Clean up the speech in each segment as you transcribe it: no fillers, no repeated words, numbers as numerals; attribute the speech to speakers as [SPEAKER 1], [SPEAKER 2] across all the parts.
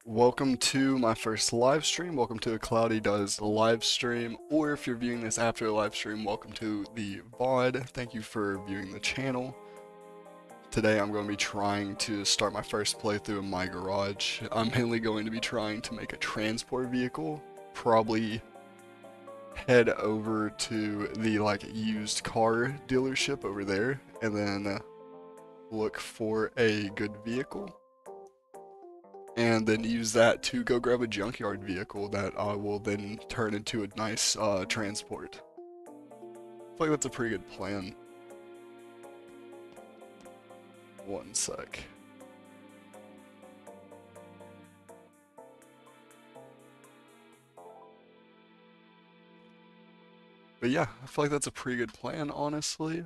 [SPEAKER 1] Welcome to my first live stream. Welcome to a CloudyDoes live stream, or if you're viewing this after the live stream, welcome to the VOD. Thank you for viewing the channel. Today I'm going to be trying to start my first playthrough in my garage. I'm mainly going to be trying to make a transport vehicle, probably head over to the used car dealership over there, and then look for a good vehicle. And then use that to go grab a junkyard vehicle that I will then turn into a nice transport. I feel like that's a pretty good plan. One sec. But yeah, I feel like that's a pretty good plan, honestly.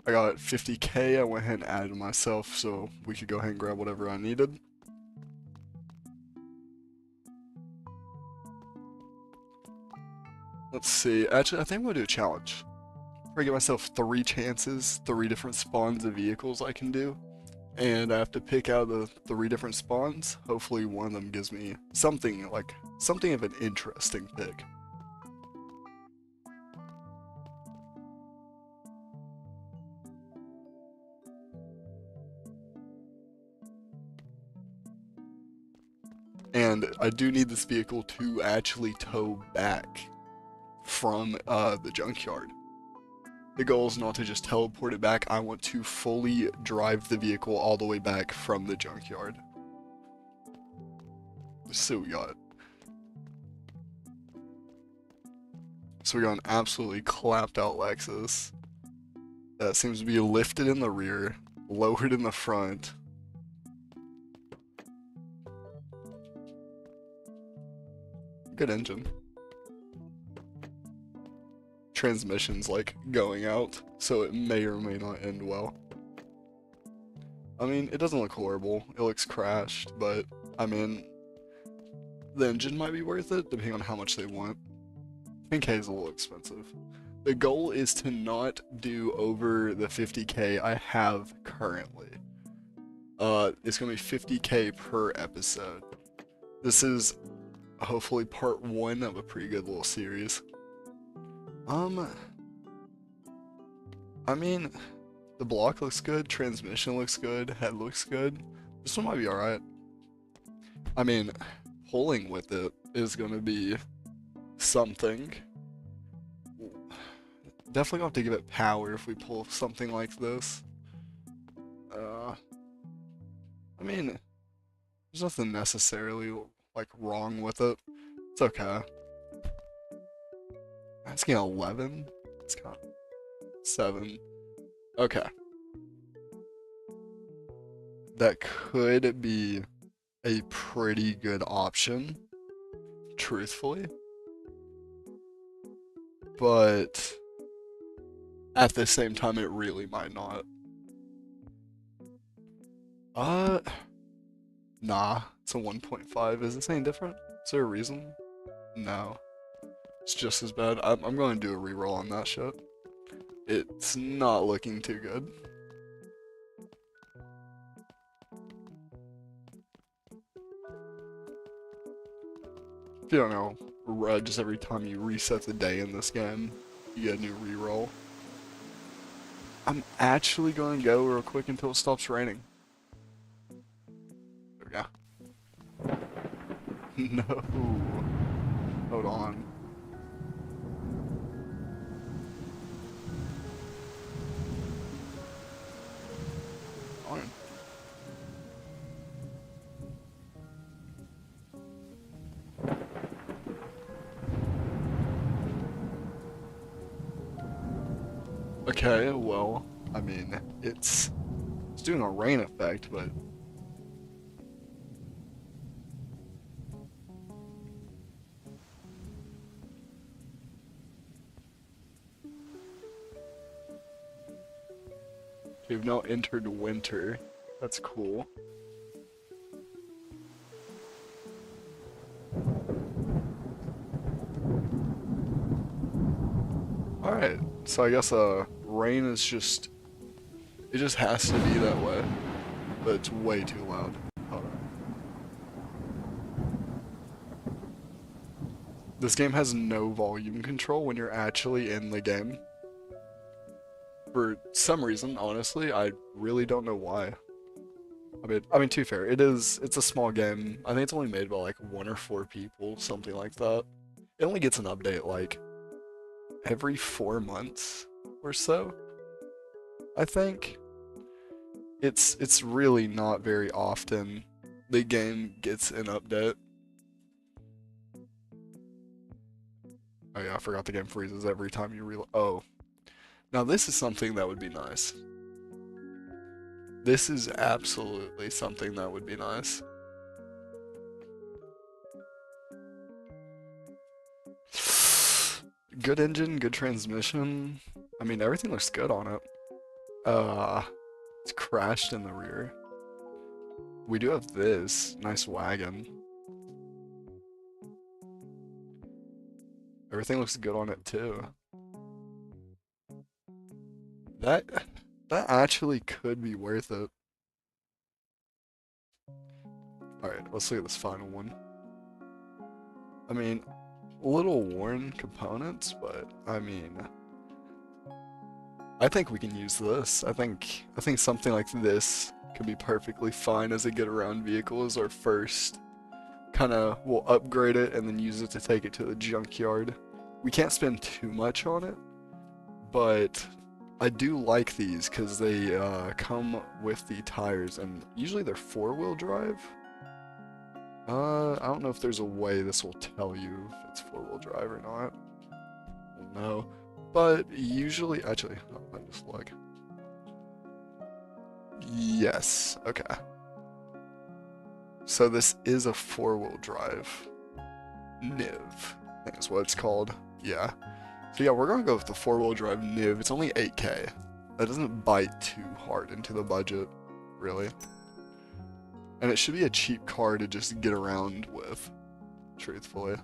[SPEAKER 1] I got 50k, I went ahead and added myself so we could go ahead and grab whatever I needed. Let's see, actually I think I'm gonna do a challenge. I get myself 3 chances, 3 different spawns of vehicles I can do. And I have to pick out the 3 different spawns. Hopefully one of them gives me something of an interesting pick. And I do need this vehicle to actually tow back from the junkyard. The goal is not to just teleport it back, I want to fully drive the vehicle all the way back from the junkyard. So we got an absolutely clapped out Lexus that seems to be lifted in the rear, lowered in the front. Good engine. Transmission's going out, so it may or may not end well. I mean, it doesn't look horrible. It looks crashed, but I mean, the engine might be worth it depending on how much they want. 10k is a little expensive. The goal is to not do over the 50k I have currently. It's gonna be 50k per episode. This is hopefully part 1 of a pretty good little series. I mean, the block looks good, transmission looks good, head looks good. This one might be alright. I mean, pulling with it is gonna be something. Definitely gonna have to give it power if we pull something like this. I mean, there's nothing necessarily wrong with it. It's okay. It's getting 11. It's got 7. Okay. That could be a pretty good option, truthfully. But at the same time, it really might not. Nah, it's a 1.5. Is this any different? Is there a reason? No. It's just as bad. I'm going to do a reroll on that shit. It's not looking too good. If you don't know, just every time you reset the day in this game, you get a new reroll. I'm actually going to go real quick until it stops raining. There we go. No. Hold on. Darn. Okay, well, I mean, it's doing a rain effect, but we've now entered winter. That's cool. Alright, so I guess rain is it just has to be that way, but it's way too loud. Hold on. This game has no volume control when you're actually in the game. For some reason, honestly, I really don't know why. I mean, to be fair, it's a small game. I think it's only made by like 1 or 4 people, something like that. It only gets an update like every 4 months or so, I think. It's really not very often the game gets an update. Oh yeah, I forgot the game freezes every time you reload. Oh, now this is something that would be nice. This is absolutely something that would be nice. Good engine, good transmission. I mean, everything looks good on it. It's crashed in the rear. We do have this nice wagon. Everything looks good on it too. That that actually could be worth it. Alright, let's look at this final one. I mean, a little worn components, but I mean, I think we can use this. I think something like this could be perfectly fine as a get around vehicle as our first. Kinda, we'll upgrade it and then use it to take it to the junkyard. We can't spend too much on it, but I do like these because they come with the tires, and usually they're 4-wheel drive. I don't know if there's a way this will tell you if it's 4-wheel drive or not. No, but usually, actually, oh, let me just look. Yes, okay. So this is a 4-wheel drive. NIV, I think is what it's called. Yeah. So yeah, we're gonna go with the 4-wheel drive NIV. It's only 8K. That doesn't bite too hard into the budget, really. And it should be a cheap car to just get around with, truthfully.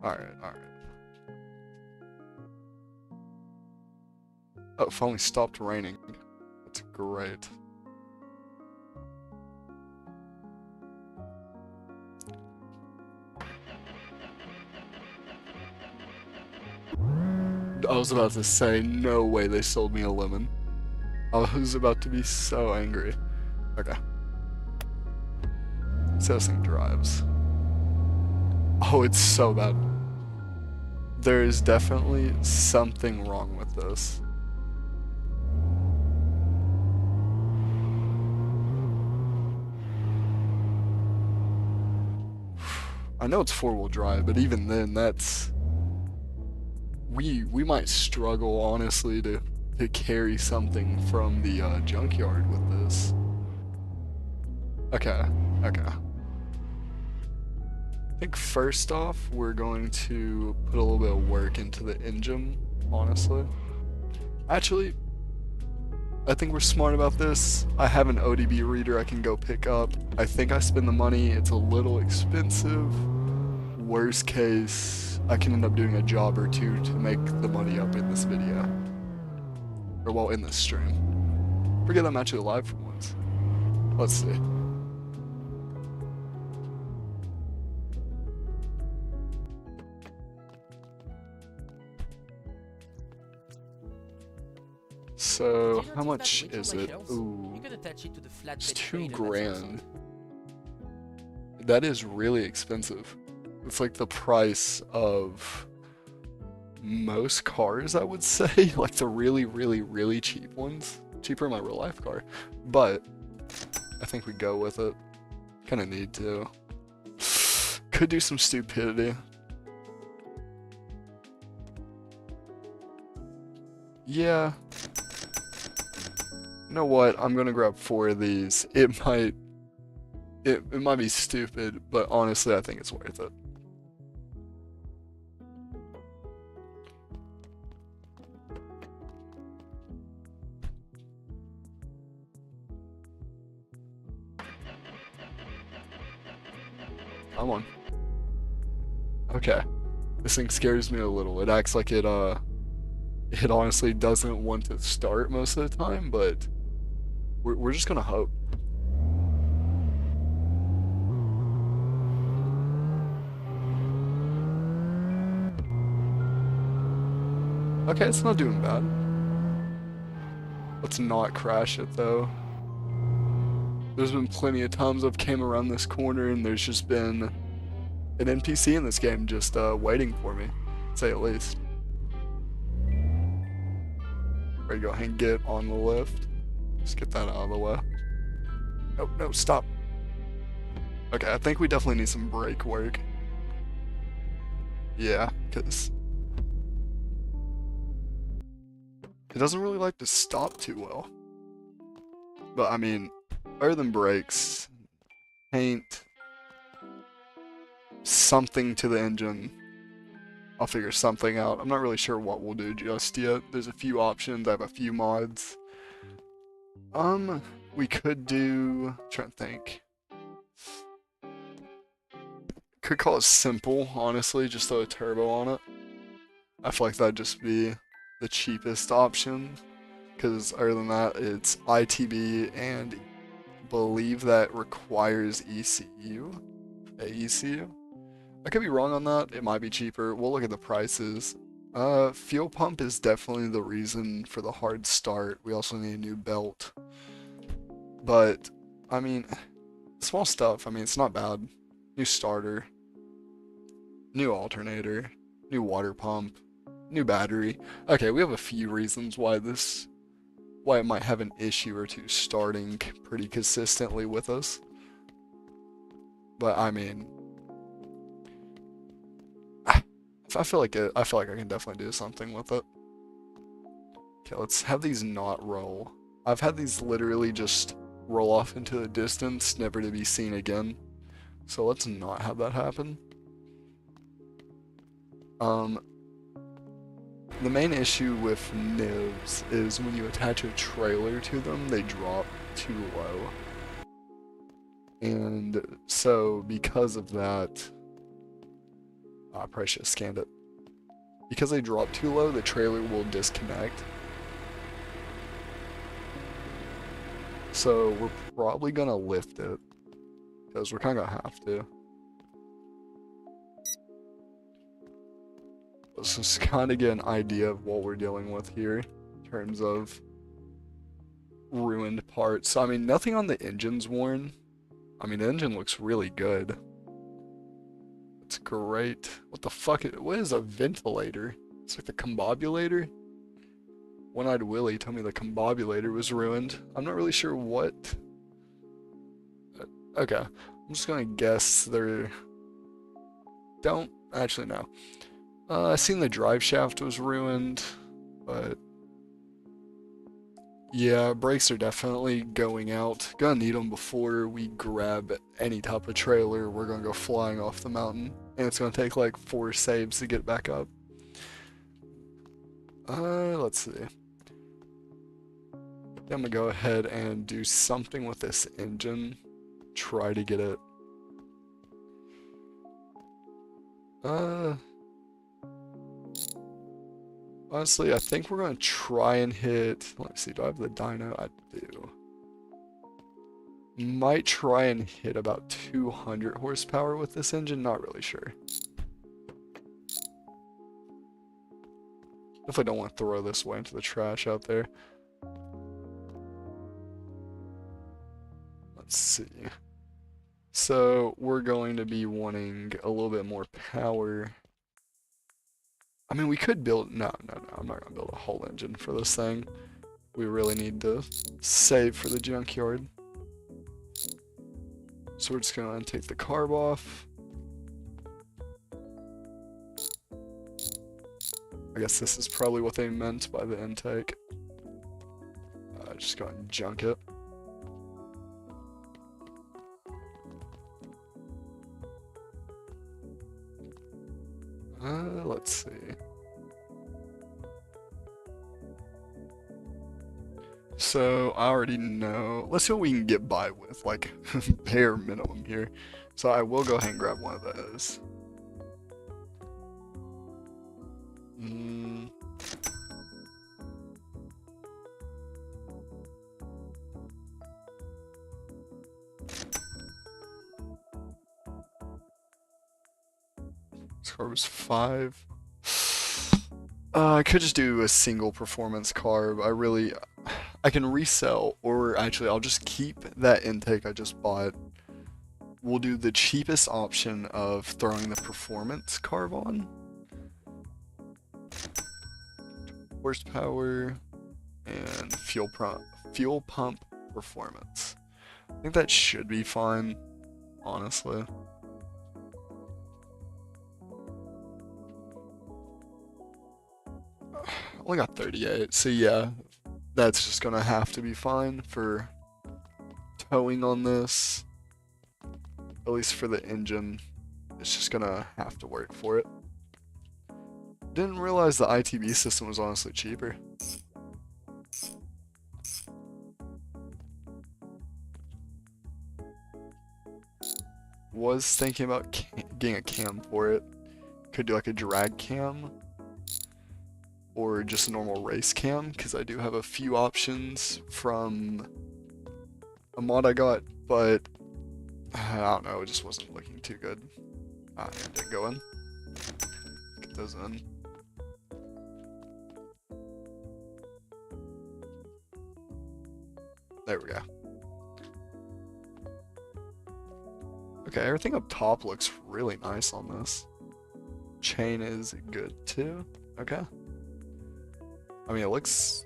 [SPEAKER 1] Alright, alright. Oh, it finally stopped raining. That's great. I was about to say, no way they sold me a lemon. I was about to be so angry. Okay. So this thing drives. Oh, it's so bad. There is definitely something wrong with this. I know it's 4-wheel drive, but even then, that's... We might struggle, honestly, to carry something from the junkyard with this. Okay, okay. I think first off, we're going to put a little bit of work into the engine, honestly. Actually, I think we're smart about this. I have an ODB reader I can go pick up. I think I spend the money. It's a little expensive. Worst case, I can end up doing a job or two to make the money up in this video. Or, well, in this stream. Forget I'm actually live for once. Let's see. So, how much is it? Ooh, it's $2,000. That is really expensive. It's like the price of most cars, I would say. Like the really, really, really cheap ones. Cheaper than my real life car. But I think we go with it. Kind of need to. Could do some stupidity. Yeah. You know what? I'm gonna grab 4 of these. It might be stupid, but honestly, I think it's worth it. Come on. Okay. This thing scares me a little. It acts like it honestly doesn't want to start most of the time, but we're just gonna hope. Okay, it's not doing bad. Let's not crash it though. There's been plenty of times I've came around this corner and there's just been an NPC in this game just waiting for me, to say at least. Ready to go ahead and get on the lift. Just get that out of the way. Oh, no, stop. Okay, I think we definitely need some brake work. Yeah, because it doesn't really like to stop too well. But I mean, other than brakes, paint, something to the engine, I'll figure something out. I'm not really sure what we'll do just yet. There's a few options. I have a few mods. We could do. Trying to think. Could call it simple, honestly. Just throw a turbo on it. I feel like that'd just be the cheapest option. Because other than that, it's ITB and believe that requires ECU. AECU. I could be wrong on that. It might be cheaper. We'll look at the prices. Fuel pump is definitely the reason for the hard start. We also need a new belt. But, I mean, small stuff. I mean, it's not bad. New starter. New alternator. New water pump. New battery. Okay, we have a few reasons why it might have an issue or two starting pretty consistently with us. But, I mean, I feel like I can definitely do something with it. Okay, let's have these not roll. I've had these literally just roll off into the distance, never to be seen again. So let's not have that happen. The main issue with nibs is when you attach a trailer to them, they drop too low. And so because of that, I probably should have scanned it. Because they drop too low, the trailer will disconnect. So we're probably gonna lift it, because we're kind of gonna have to. Let's just kind of get an idea of what we're dealing with here in terms of ruined parts. So, I mean, nothing on the engine's worn. I mean, the engine looks really good. It's great. What the fuck? What is a ventilator? It's like the combobulator? One-Eyed Willie told me the combobulator was ruined. I'm not really sure what. Okay, I'm just gonna guess they're. Don't actually know. I seen the drive shaft was ruined, but yeah, brakes are definitely going out. Gonna need them before we grab any type of trailer. We're gonna go flying off the mountain, and it's gonna take like 4 saves to get back up. Let's see. I'm gonna go ahead and do something with this engine. Try to get it. Honestly, I think we're gonna try and hit. Let's see, do I have the dyno? I do. Might try and hit about 200 horsepower with this engine, not really sure. Definitely don't want to throw this way into the trash out there. Let's see. So we're going to be wanting a little bit more power. I mean, we could build. No, I'm not gonna build a whole engine for this thing. We really need to save for the junkyard. So we're just gonna take the carb off. I guess this is probably what they meant by the intake. Just go ahead and junk it. Let's see. So I already know. Let's see what we can get by with, like bare minimum here. So I will go ahead and grab one of those. This car was 5. I could just do a single performance carb. I can resell, or actually I'll just keep that intake I just bought. We'll do the cheapest option of throwing the performance carb on. Horsepower and fuel pump performance. I think that should be fine, honestly. Only got 38, so yeah, that's just gonna have to be fine for towing on this. At least for the engine, it's just gonna have to work for it. Didn't realize the ITB system was honestly cheaper. Was thinking about getting a cam for it. Could do like a drag cam or just a normal race cam, because I do have a few options from a mod I got, but I don't know, it just wasn't looking too good. It didn't go in. Get those in. There we go. Okay, everything up top looks really nice on this. Chain is good too. Okay. I mean, it looks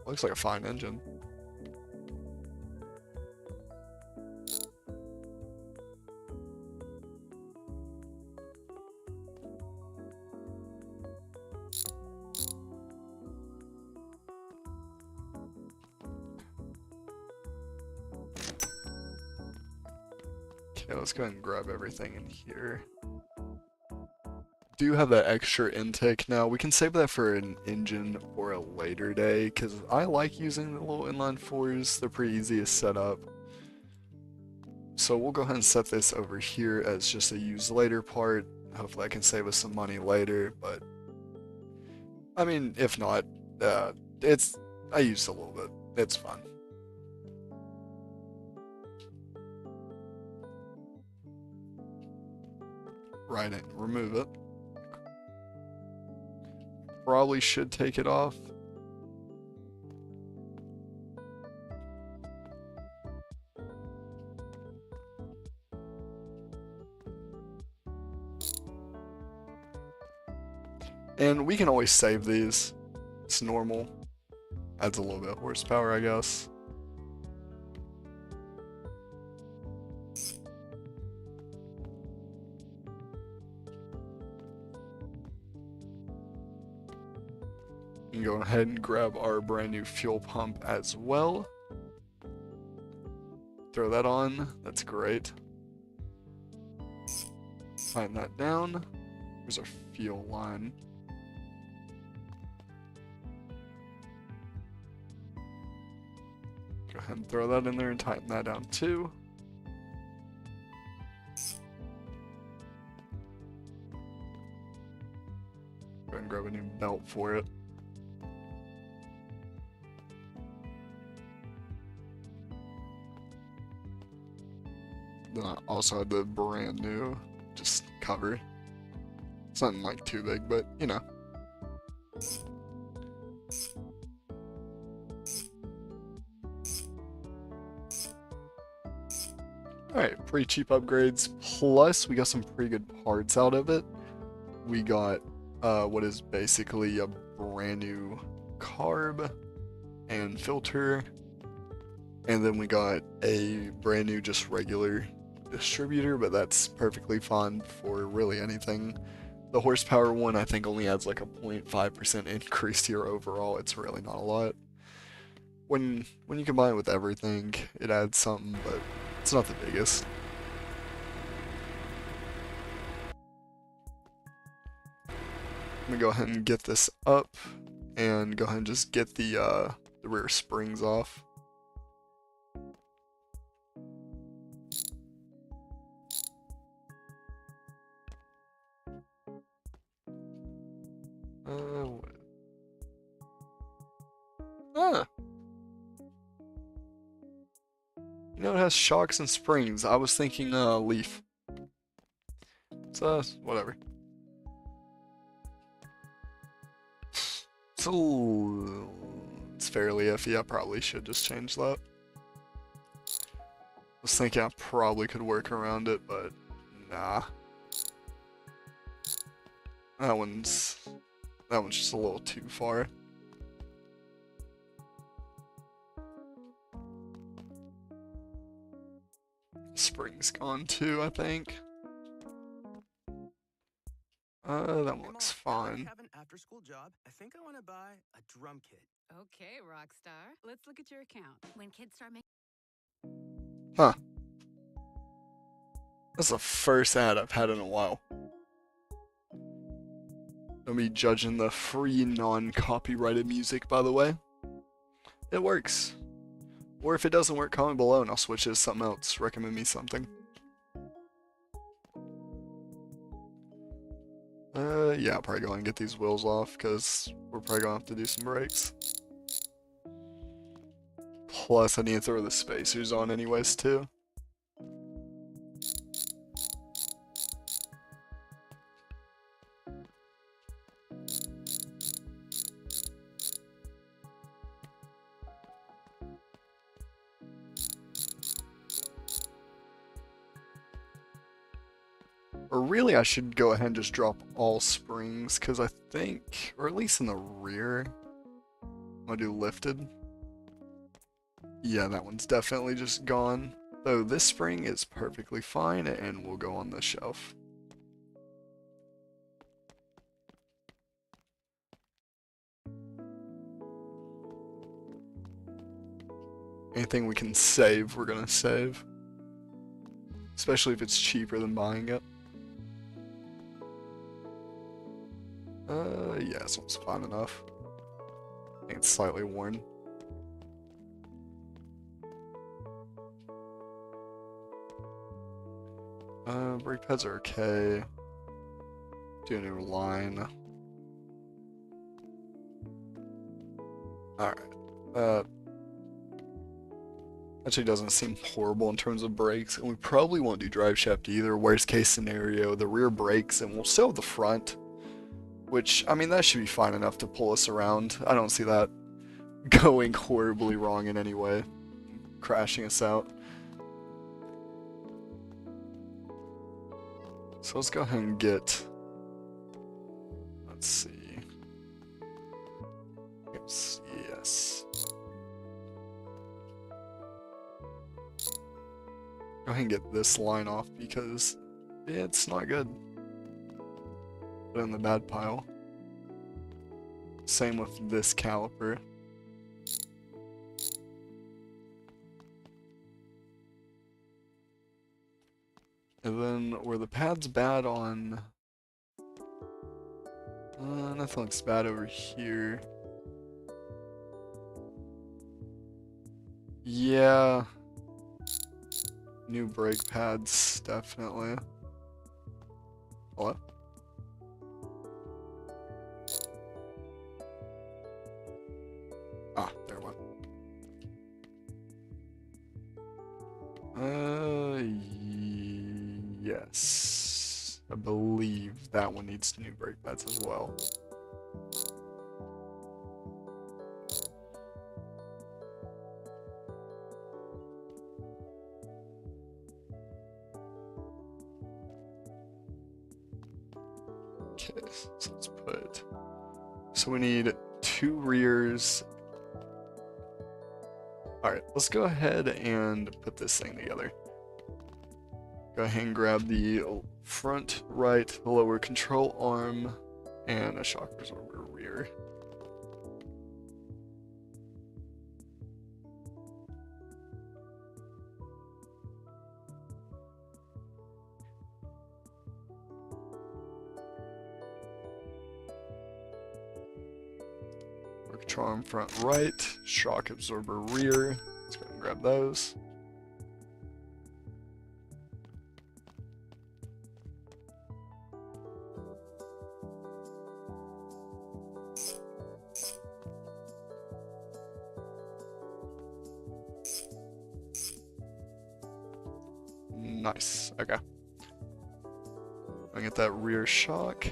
[SPEAKER 1] like a fine engine. Okay, let's go ahead and grab everything in here. Do have that extra intake now. We can save that for an engine for a later day, because I like using the little inline fours. They're pretty easy to set up. So we'll go ahead and set this over here as just a use later part. Hopefully I can save us some money later, but I mean, if not, I used a little bit. It's fun. Right in, remove it. Probably should take it off. And we can always save these. It's normal. Adds a little bit of horsepower, I guess. We can go ahead and grab our brand new fuel pump as well. Throw that on. That's great. Tighten that down. Here's our fuel line. Go ahead and throw that in there and tighten that down too. Go ahead and grab a new belt for it. Then I also had the brand new just cover. It's nothing like too big, but you know. Alright, pretty cheap upgrades, plus we got some pretty good parts out of it. We got what is basically a brand new carb and filter, and then we got a brand new just regular distributor, but that's perfectly fine for really anything. The horsepower one I think only adds like a 0.5% increase to your overall. It's really not a lot. When you combine it with everything, it adds something, but it's not the biggest. I'm gonna go ahead and get this up and go ahead and just get the rear springs off. You know, it has shocks and springs. I was thinking leaf. So, whatever. it's fairly iffy. I probably should just change that. I was thinking I probably could work around it, but nah. That one's just a little too far. Spring's gone too, I think. That looks fine.
[SPEAKER 2] Have an after-school job. I think I want to buy a drum kit.
[SPEAKER 3] Okay, Rockstar. Let's look at your account. When kids start making...
[SPEAKER 1] Huh. That's the first ad I've had in a while. Don't be judging the free non-copyrighted music, by the way. It works. Or if it doesn't work, comment below and I'll switch it to something else. Recommend me something. Yeah, I'll probably go and get these wheels off because we're probably gonna have to do some brakes. Plus, I need to throw the spacers on anyways, too. Or really, I should go ahead and just drop all springs, because I think, or at least in the rear, I'm gonna do lifted. Yeah, that one's definitely just gone. Though this spring is perfectly fine, and will go on the shelf. Anything we can save, we're gonna save. Especially if it's cheaper than buying it. Yeah, this one's fine enough. I think it's slightly worn. Brake pads are okay. Do a new line. Alright. Actually doesn't seem horrible in terms of brakes, and we probably won't do drive shaft either. Worst case scenario, the rear brakes, and we'll still have the front. Which, I mean, that should be fine enough to pull us around. I don't see that going horribly wrong in any way. Crashing us out. So let's go ahead and get... Let's see. Yes. Go ahead and get this line off because it's not good. Put it in the bad pile. Same with this caliper. And then where the pad's bad on... nothing looks bad over here. Yeah. New brake pads, definitely. Hello? Ah, there one. Yes. I believe that one needs new brake pads as well. Okay, so let's put... So we need 2 rears. Alright, let's go ahead and put this thing together. Go ahead and grab the front right lower control arm and a shock absorber rear. Control arm front right, shock absorber rear. Let's go ahead and grab those. Nice, okay. I get that rear shock.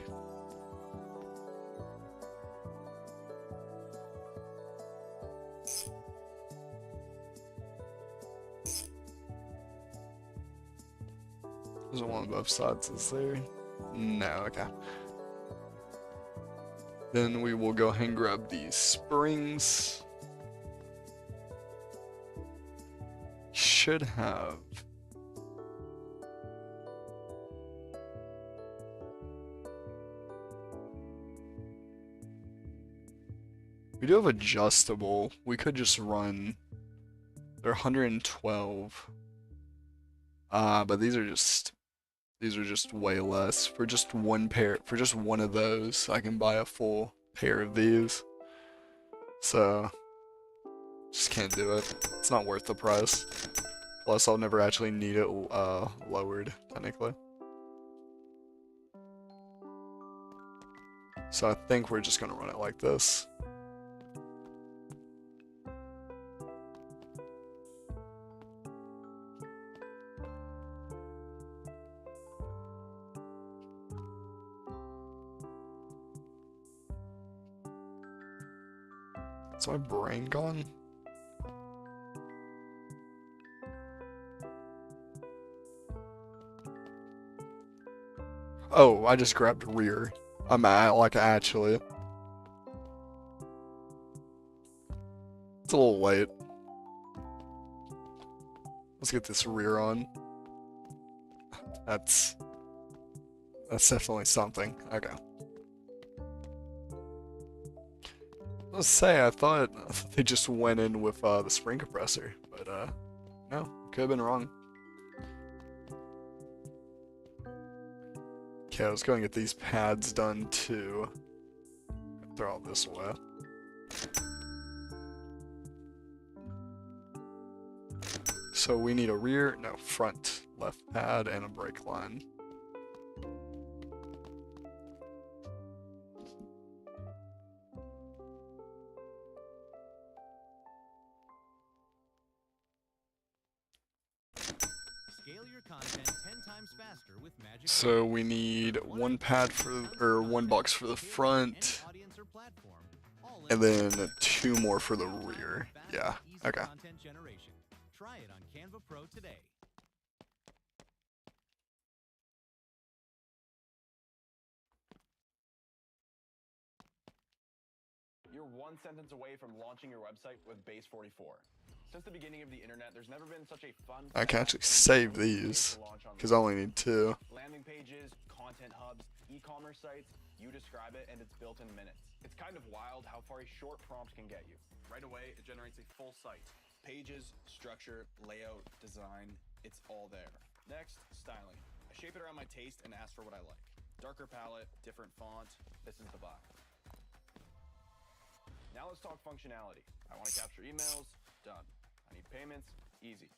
[SPEAKER 1] There's one on both sides, is there? No, okay. Then we will go ahead and grab these springs. Should have. We do have adjustable. We could just run. They're 112. But these are just way less. For just one pair, for just one of those, I can buy a full pair of these. So just can't do it. It's not worth the price. Plus, I'll never actually need it lowered, technically. So I think we're just gonna run it like this. Is my brain gone? Oh, I just grabbed rear. I'm like actually. It's a little late. Let's get this rear on. That's definitely something. Okay. Let's say I thought they just went in with the spring compressor, but no, could have been wrong. Okay, let's go and get these pads done too. Throw all this away. So we need a front left pad and a brake line. So we need one pad or one box for the front, and then two more for the rear. Yeah, okay.
[SPEAKER 2] Try it on Canva Pro today.
[SPEAKER 4] You're one sentence away from launching your website with Base 44. Since the beginning of the internet, there's never been such a fun...
[SPEAKER 1] I can actually save these, because I only need 2.
[SPEAKER 4] Landing pages, content hubs, e-commerce sites, you describe it and it's built in minutes. It's kind of wild how far a short prompt can get you. Right away, it generates a full site. Pages, structure, layout, design, it's all there. Next, styling. I shape it around my taste and ask for what I like. Darker palette, different font, this is the vibe. Now let's talk functionality. I want to capture emails, done. I need payments, easy.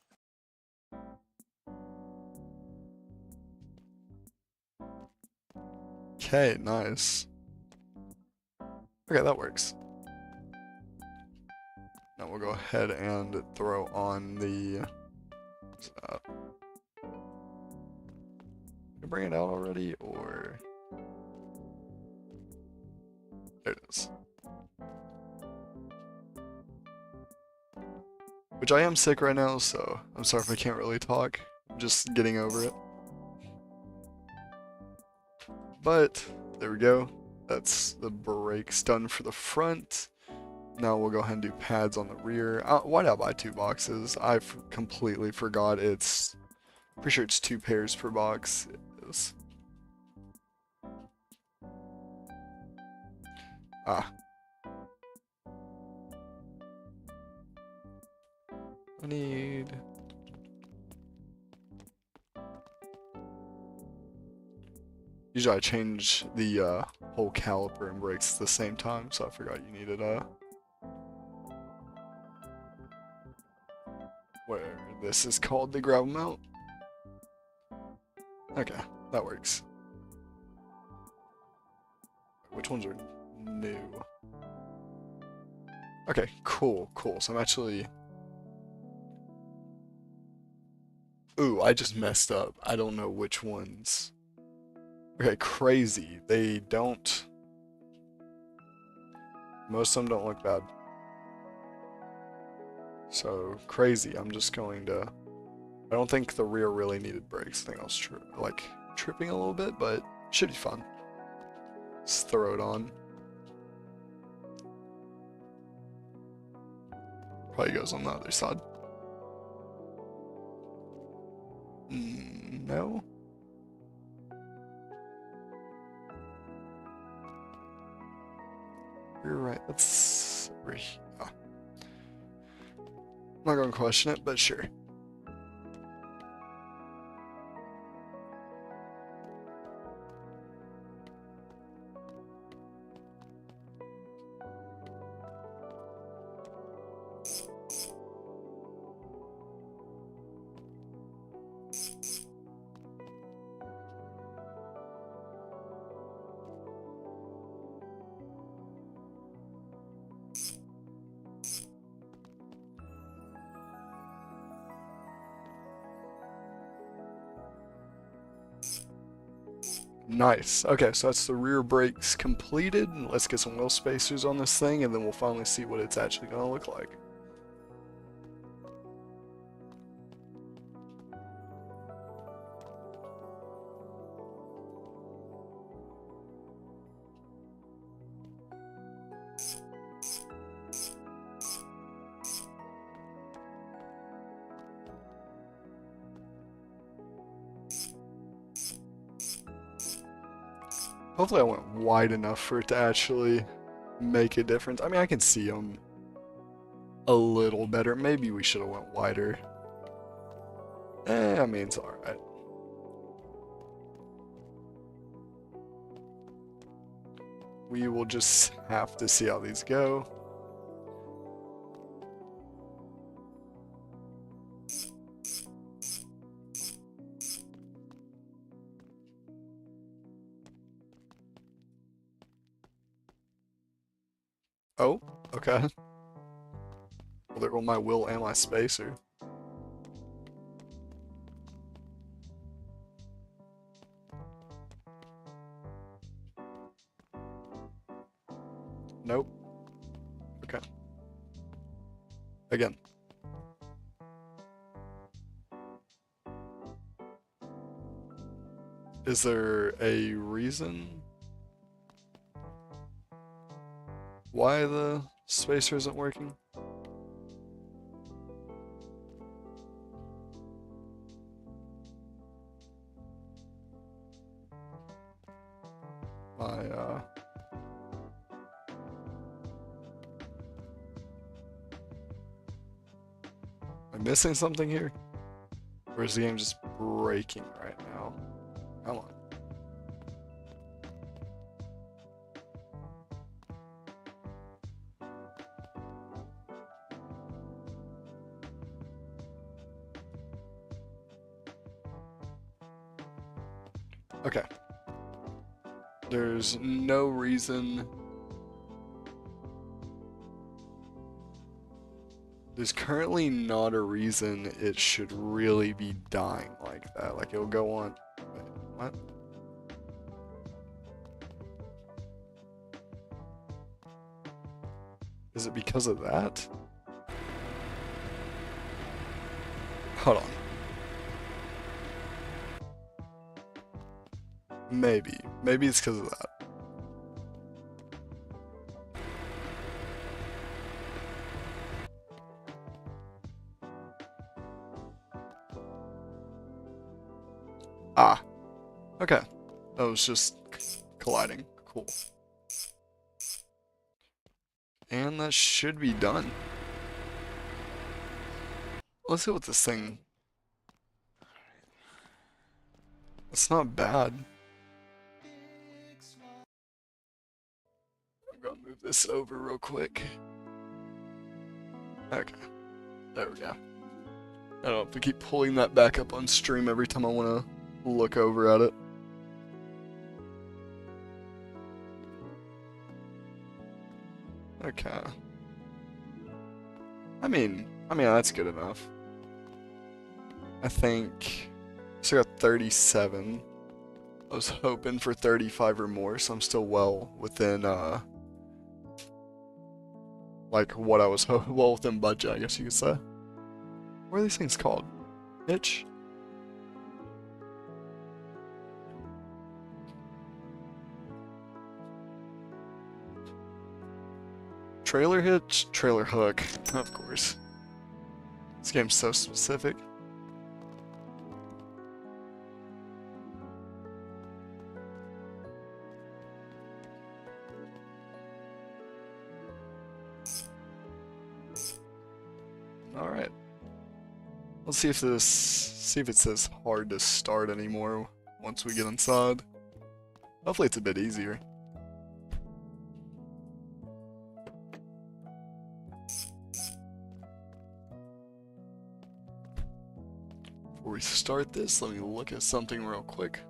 [SPEAKER 1] Okay, nice. Okay, that works. Now we'll go ahead and throw on the... Can I bring it out already, or... There it is. Which I am sick right now, so I'm sorry if I can't really talk. I'm just getting over it. But, there we go. That's the brakes done for the front. Now we'll go ahead and do pads on the rear. Why did I buy 2 boxes? I completely forgot it's... Pretty sure it's 2 pairs per box. It is. I need... Usually I change the whole caliper and brakes at the same time, so I forgot you needed where this is called the gravel mount. Okay, that works. Which ones are new? Okay, cool. So I'm actually... Ooh, I just messed up. I don't know which ones. Okay, crazy. They don't... Most of them don't look bad. So, crazy. I'm just going to I don't think the rear really needed brakes. I think I was like tripping a little bit, but should be fun. Just throw it on. Probably goes on the other side. No. You're right. Let's. I'm not gonna question it, but sure. Nice. Okay, so that's the rear brakes completed. Let's get some wheel spacers on this thing, and then we'll finally see what it's actually going to look like. Hopefully I went wide enough for it to actually make a difference. I mean, I can see them a little better. Maybe we should have went wider. I mean, it's alright. We will just have to see how these go. Oh, okay. Well, there go my wheel and my spacer. Nope. Okay. Again. Is there a reason why the spacer isn't working? Am I missing something here? Or is the game just breaking right now? Come on. Okay. There's no reason. There's currently not a reason it should really be dying like that. Like it'll go on. Wait, what? Is it because of that? Hold on. Maybe. Maybe it's because of that. Ah. Okay. That was just colliding. Cool. And that should be done. Let's see what this thing... It's not bad. I'm gonna move this over real quick. Okay. There we go. I don't have to keep pulling that back up on stream every time I want to look over at it. Okay. I mean, that's good enough. I think, so I got 37. I was hoping for 35 or more, so I'm still well within, like what I was well within budget, I guess you could say. What are these things called? hitch. Trailer hitch, trailer hook, of course. This game's so specific. Alright. Let's see if it's this hard to start anymore once we get inside. Hopefully it's a bit easier. Before we start this, let me look at something real quick.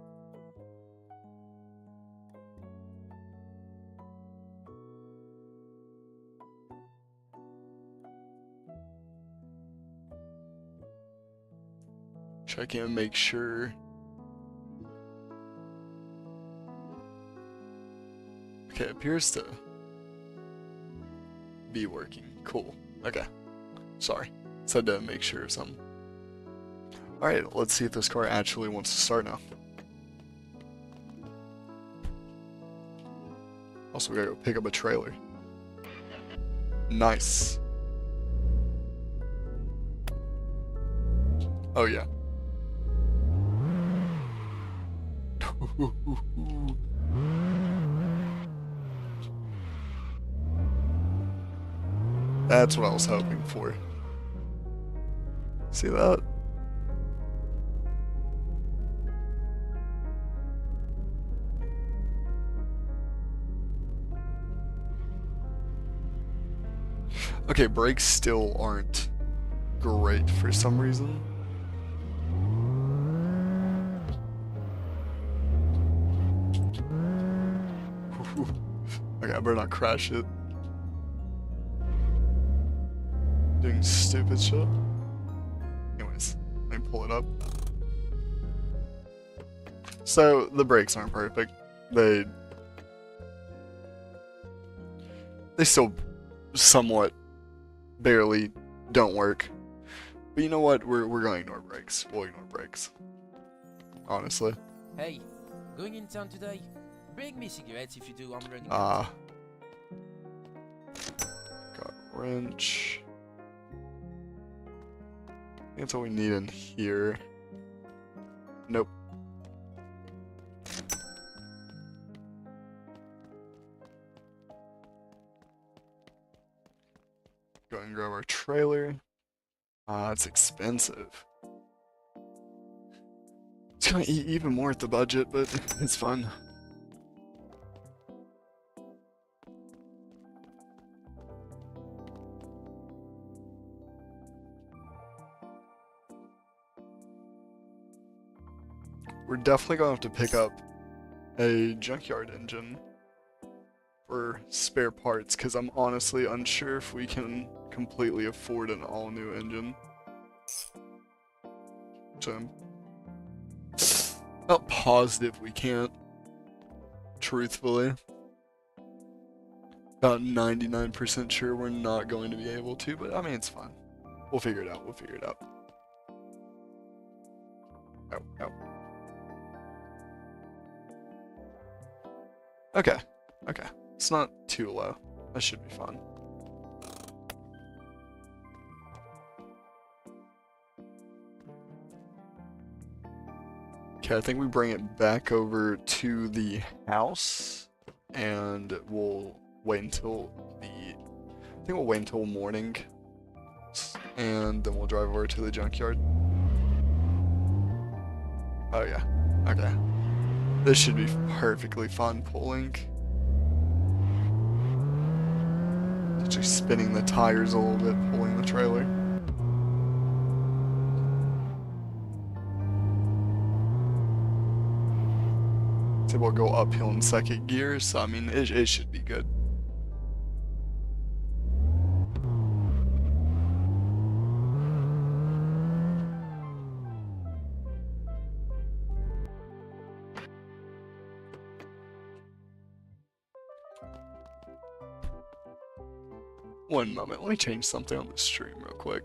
[SPEAKER 1] Check in and make sure. Okay, it appears to be working. Cool. Okay. Sorry. Said to make sure of something. Alright, let's see if this car actually wants to start now. Also, we gotta go pick up a trailer. Nice. Oh yeah. That's what I was hoping for. See that? Okay, brakes still aren't great for some reason. Okay, I better not crash it. Doing stupid shit. Anyways, let me pull it up. So, the brakes aren't perfect. They still somewhat barely don't work. But you know what? We're gonna ignore brakes. We'll ignore brakes. Honestly.
[SPEAKER 5] Hey, going in town today? Bring me cigarettes if you do, I'm running
[SPEAKER 1] Got a wrench. I think that's all we need in here. Nope. Go ahead and grab our trailer. It's expensive. It's gonna eat even more at the budget, but it's fun. We're definitely gonna have to pick up a junkyard engine for spare parts, because I'm honestly unsure if we can completely afford an all-new engine. So I'm not positive we can't, truthfully. About 99% sure we're not going to be able to, but I mean, it's fine. We'll figure it out, we'll figure it out. Oh, oh. Okay, okay. It's not too low. That should be fun. Okay, I think we bring it back over to the house, and we'll wait until we'll wait until morning, and then we'll drive over to the junkyard. Oh yeah, okay. This should be perfectly fun pulling. Actually spinning the tires a little bit, pulling the trailer. It's able to go uphill in second gear, so I mean, it should be good. One moment, let me change something on the stream real quick.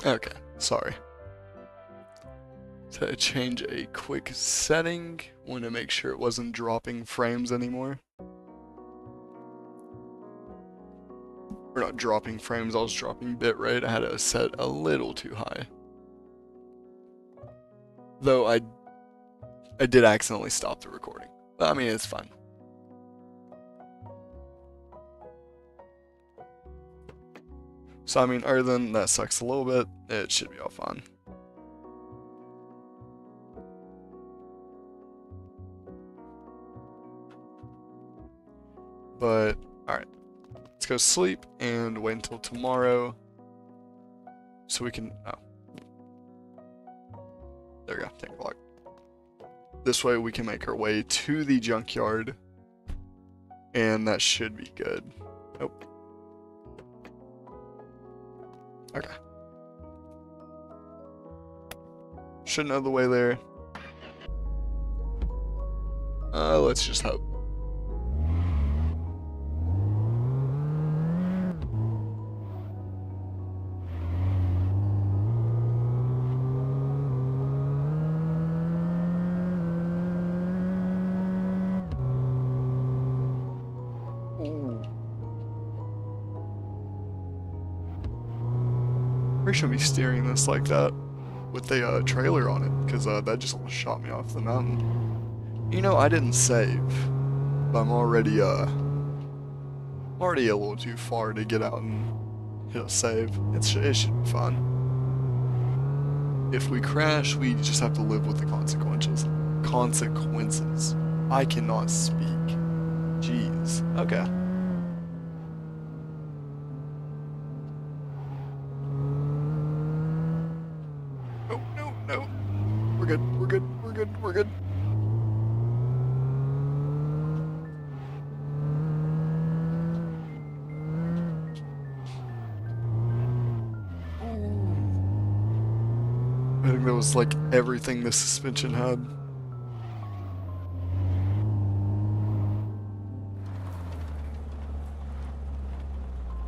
[SPEAKER 1] Okay, sorry. To change a quick setting, want to make sure it wasn't dropping frames anymore. Or not dropping frames, I was dropping bitrate. I had it set a little too high. Though I did accidentally stop the recording. But I mean, it's fine. So I mean, other than that sucks a little bit, it should be all fine. But, alright. Let's go sleep and wait until tomorrow. So we can, oh. There we go, 10 o'clock. This way we can make our way to the junkyard. And that should be good. Nope. Okay. Should know the way there. Let's just hope. We shouldn't be steering this like that with a trailer on it, because that just almost shot me off the mountain. You know, I didn't save, but I'm already a little too far to get out and hit a save. It should be fun. If we crash, we just have to live with the consequences. I cannot speak. Jeez. Okay. No. We're good. I think that was like everything the suspension had.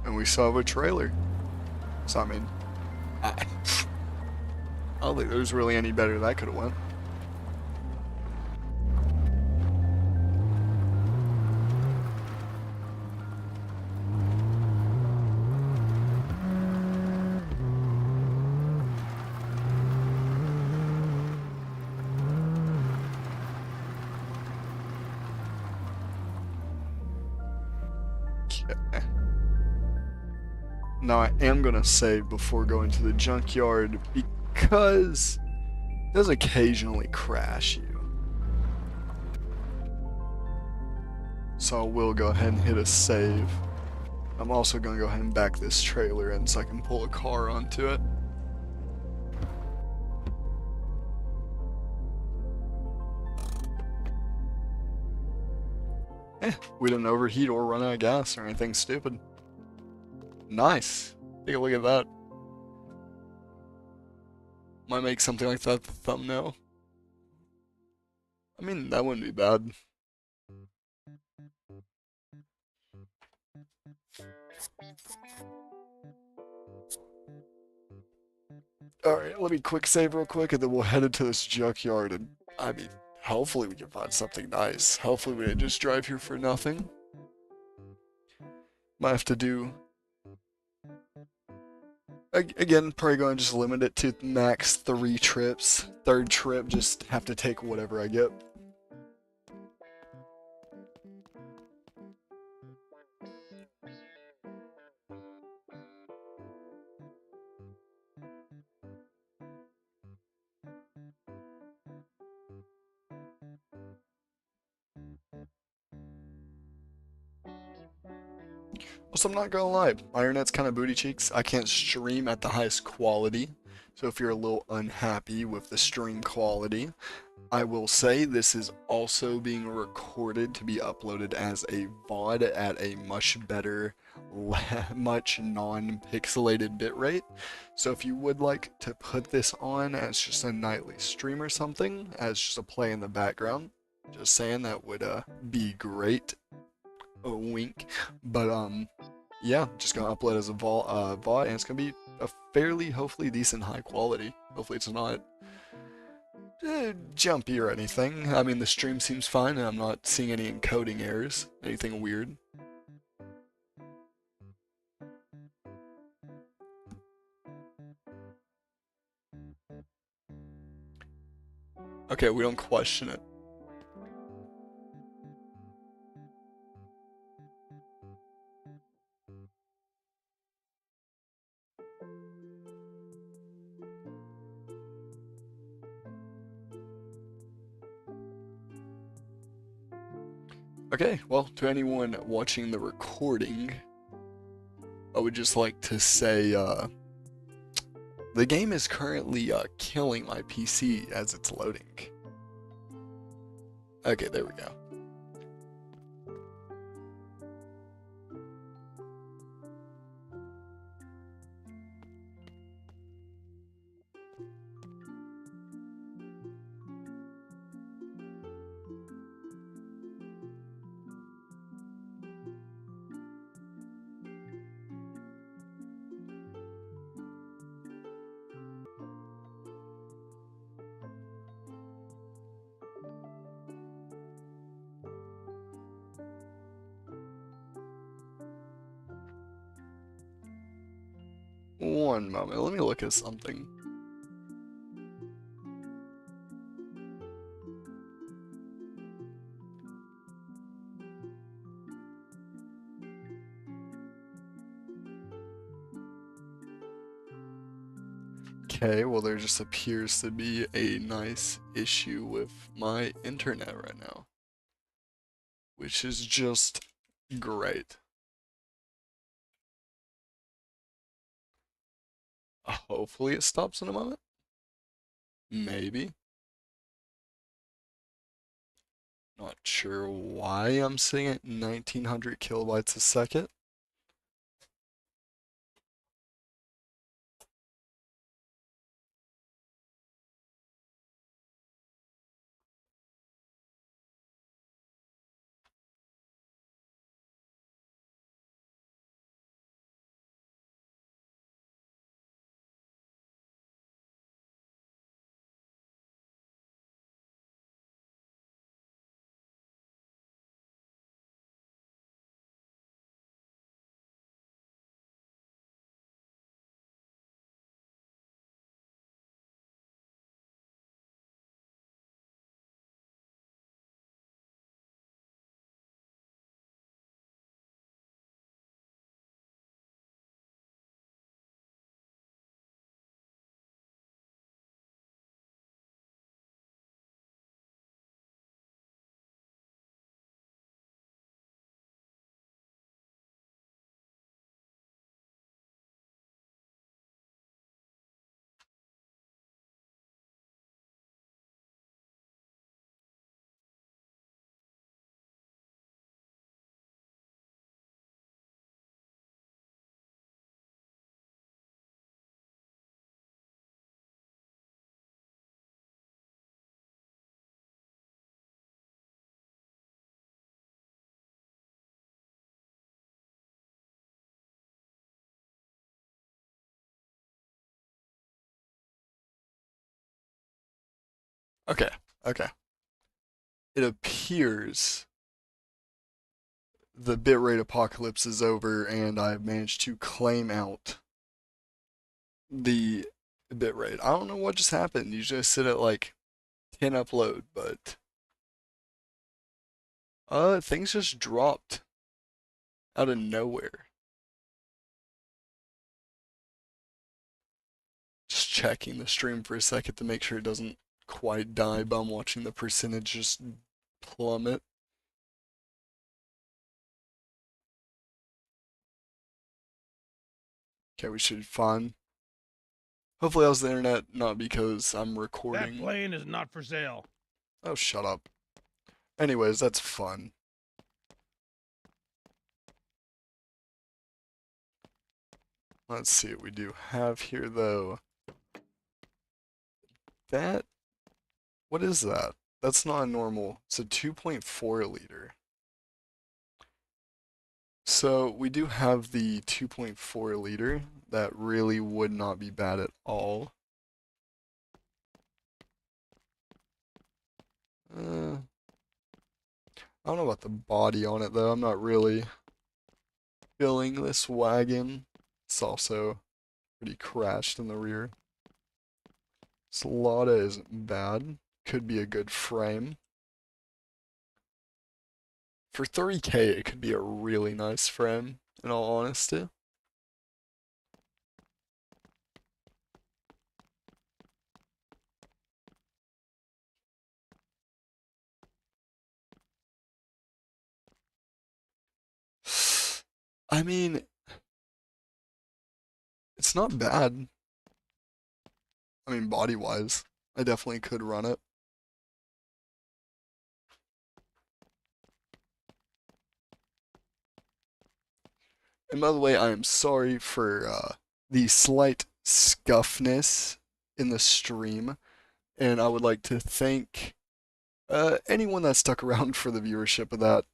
[SPEAKER 1] And we saw a trailer. So I mean, I don't think there's really any better that could have went. Okay. Now I am gonna save before going to the junkyard because it does occasionally crash you. So I will go ahead and hit a save. I'm also gonna go ahead and back this trailer in so I can pull a car onto it. We didn't overheat or run out of gas or anything stupid. Nice. Take a look at that. Might make something like that the thumbnail. I mean, that wouldn't be bad. Alright, let me quick save real quick and then we'll head into this junkyard and, I mean, hopefully we can find something nice. Hopefully we didn't just drive here for nothing. Might have to do... Again, probably going to just limit it to max 3 trips. Third trip, just have to take whatever I get. Also, I'm not gonna lie, my internet's kind of booty cheeks. I can't stream at the highest quality, so if you're a little unhappy with the stream quality, I will say this is also being recorded to be uploaded as a VOD at a much better, much non-pixelated bitrate. So if you would like to put this on as just a nightly stream or something, as just a play in the background, just saying that would be great. A wink. But yeah, just gonna upload as a VOD and it's gonna be a fairly, hopefully decent high quality. Hopefully it's not jumpy or anything. I mean, the stream seems fine, and I'm not seeing any encoding errors, anything weird. Okay, we don't question it. Okay, well, to anyone watching the recording, I would just like to say, the game is currently killing my PC as it's loading. Okay, there we go. One moment, let me look at something. Okay, well there just appears to be a nice issue with my internet right now, which is just great. Hopefully it stops in a moment. Maybe. Not sure why I'm seeing it 1900 kilobytes a second. Okay, okay. It appears the bitrate apocalypse is over and I've managed to claim out the bitrate. I don't know what just happened. Usually I sit at like 10 upload, but things just dropped out of nowhere. Just checking the stream for a second to make sure it doesn't quite die, but I'm watching the percentage just plummet. Okay, we should be fine. Hopefully that was the internet, not because I'm recording.
[SPEAKER 6] That plane is not for sale.
[SPEAKER 1] Oh, shut up. Anyways, that's fun. Let's see what we do have here, though. That, what is that? That's not normal. It's a 2.4 liter. So we do have the 2.4 liter. that really would not be bad at all. I don't know about the body on it though. I'm not really feeling this wagon. It's also pretty crashed in the rear. This Lada isn't bad. Could be a good frame. For 30K, it could be a really nice frame, in all honesty. I mean, it's not bad. I mean, body-wise, I definitely could run it. And by the way, I am sorry for the slight scuffness in the stream, and I would like to thank anyone that stuck around for the viewership of that.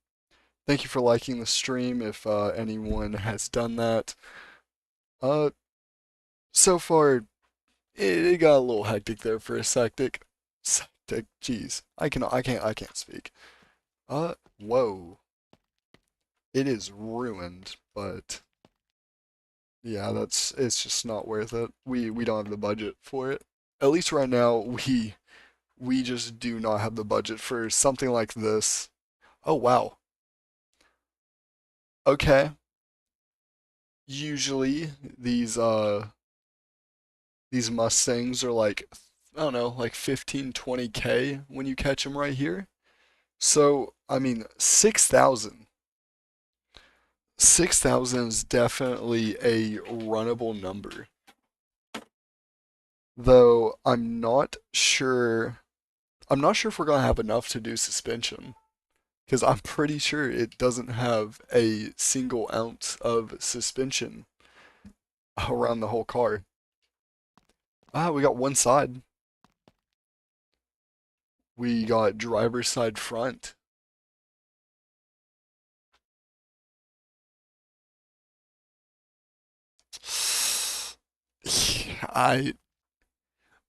[SPEAKER 1] Thank you for liking the stream if anyone has done that. Uh, so far, it got a little hectic there for a sectic. Sectic, jeez. I can't speak. Whoa. It is ruined, but yeah, it's just not worth it. We don't have the budget for it. At least right now, we just do not have the budget for something like this. Oh wow. Okay. Usually these Mustangs are like I don't know, like 15, 20K when you catch them right here. So, I mean, 6,000. 6,000 is definitely a runnable number. Though I'm not sure if we're gonna have enough to do suspension. Because I'm pretty sure it doesn't have a single ounce of suspension around the whole car. Ah, we got one side. We got driver's side front. I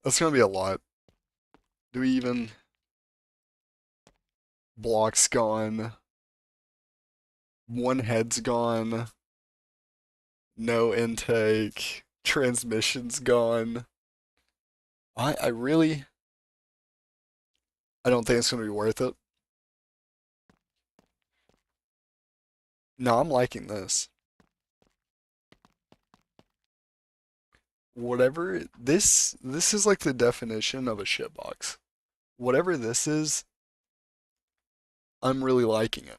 [SPEAKER 1] That's gonna be a lot. Do we even blocks gone? One head's gone. No intake. Transmission's gone. I really I don't think it's gonna be worth it. No, I'm liking this. Whatever this is like the definition of a shitbox. Whatever this is, I'm really liking it.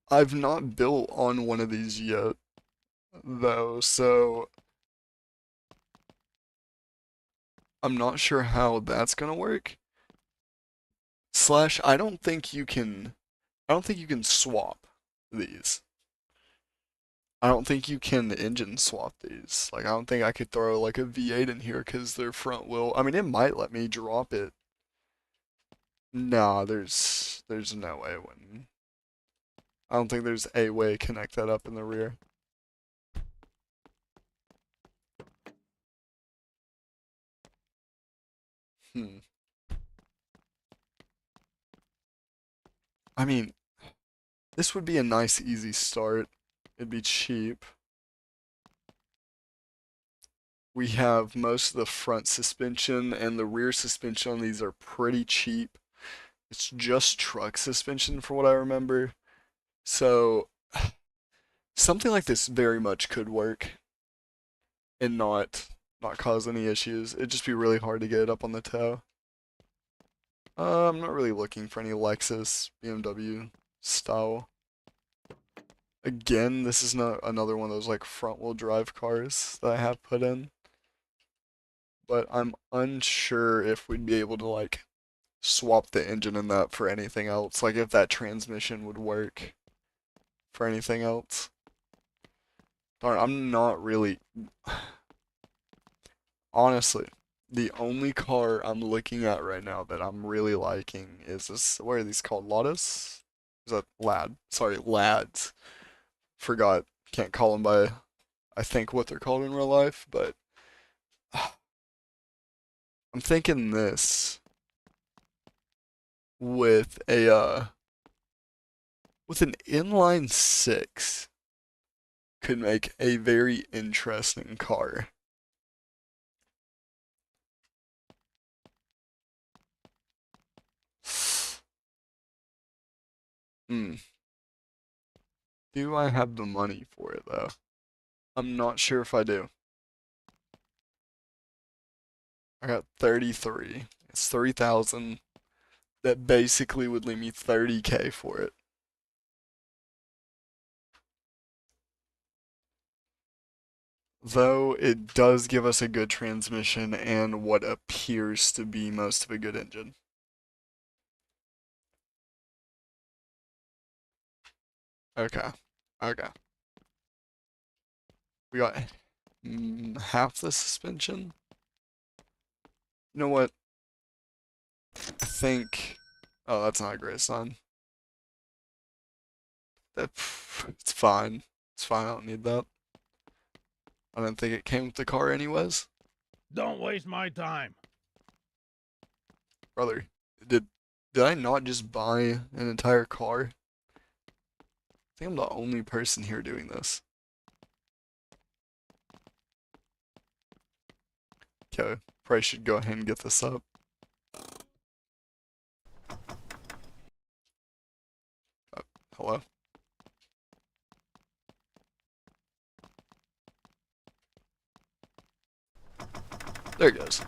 [SPEAKER 1] I've not built on one of these yet, though, so I'm not sure how that's gonna work. Slash, I don't think you can swap these. I don't think you can engine swap these. Like, I don't think I could throw like a V8 in here because they're front wheel. I mean, it might let me drop it. Nah, there's no way when. I don't think there's a way to connect that up in the rear. Hmm. I mean, this would be a nice easy start. It'd be cheap. We have most of the front suspension and the rear suspension on these are pretty cheap. It's just truck suspension for what I remember. So something like this very much could work and not cause any issues. It'd just be really hard to get it up on the toe. I'm not really looking for any Lexus, BMW style. Again, this is not another one of those like front wheel drive cars that I have put in. But I'm unsure if we'd be able to like swap the engine in that for anything else. Like if that transmission would work for anything else. Darn, I'm not really. Honestly, the only car I'm looking at right now that I'm really liking is this. What are these called? Ladas? Is that Lad? Sorry, Lads. Forgot, can't call them by, I think, what they're called in real life, but I'm thinking this with a with an inline six could make a very interesting car. Hmm. Do I have the money for it though? I'm not sure if I do. I got 33. It's 3,000. That basically would leave me 30K for it. Though it does give us a good transmission and what appears to be most of a good engine. Okay. Okay. We got half the suspension. You know what? I think. Oh, that's not a great sign. That, it's fine. It's fine. I don't need that. I didn't think it came with the car anyways.
[SPEAKER 6] Don't waste my time.
[SPEAKER 1] Brother, did I not just buy an entire car? I think I'm the only person here doing this. Okay, probably should go ahead and get this up. Oh, hello? There it goes.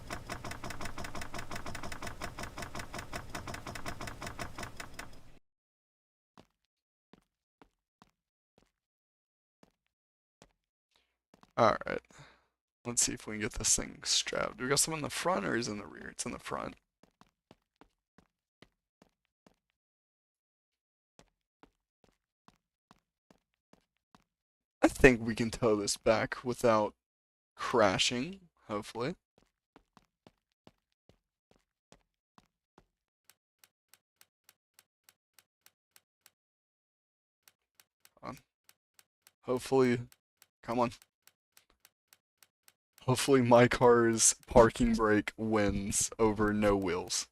[SPEAKER 1] Alright. Let's see if we can get this thing strapped. Do we got some in the front or is it in the rear? It's in the front. I think we can tow this back without crashing, hopefully. Hopefully, come on. Hopefully my car's parking brake wins over no wheels.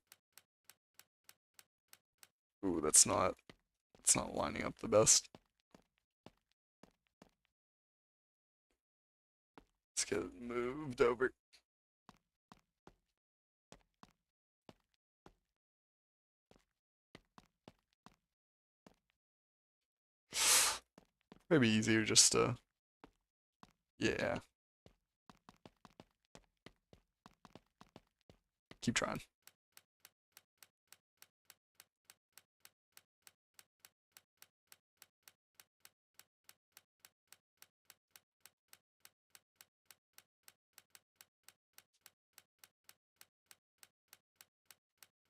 [SPEAKER 1] Ooh, it's not lining up the best. Let's get it moved over. Maybe easier just to, yeah. Keep trying.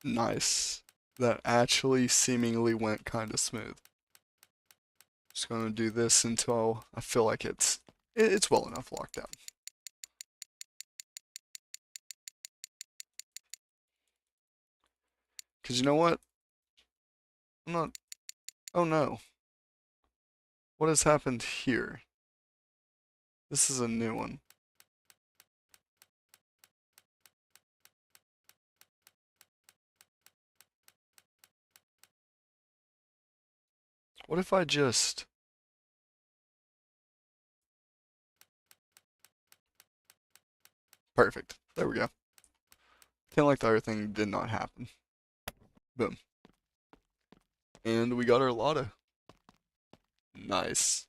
[SPEAKER 1] Nice. That actually seemingly went kind of smooth. Just gonna do this until I feel like it's well enough locked down. Cause you know what? I'm not. Oh no. What has happened here? This is a new one. What if I just... Perfect. There we go. Kind of like the other thing did not happen. Boom. And we got our Lada. Nice.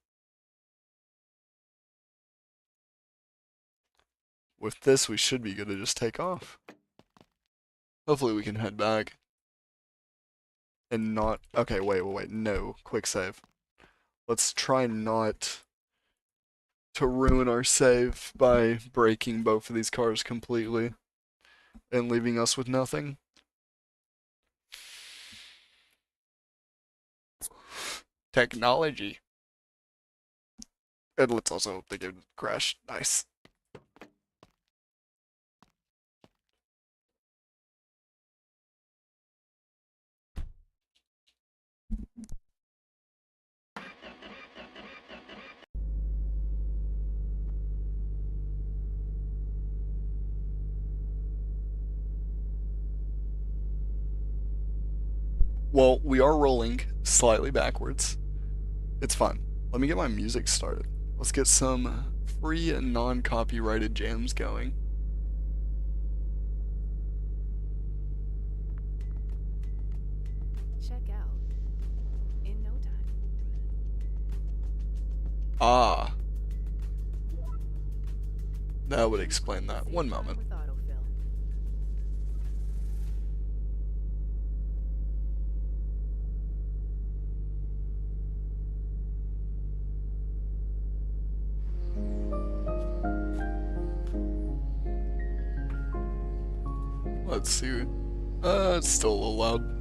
[SPEAKER 1] With this, we should be good to just take off. Hopefully we can head back. And not... Okay, wait. No. Quick save. Let's try not to ruin our save by breaking both of these cars completely and leaving us with nothing. Technology. And let's also hope they didn't crash. Nice. Well, we are rolling slightly backwards. It's fine. Let me get my music started. Let's get some free and non-copyrighted jams going.
[SPEAKER 3] Check out in no time.
[SPEAKER 1] Ah, that would explain that.
[SPEAKER 3] Save
[SPEAKER 1] One
[SPEAKER 3] time
[SPEAKER 1] moment.
[SPEAKER 3] with autofill.
[SPEAKER 1] Let's see. It's still a little loud.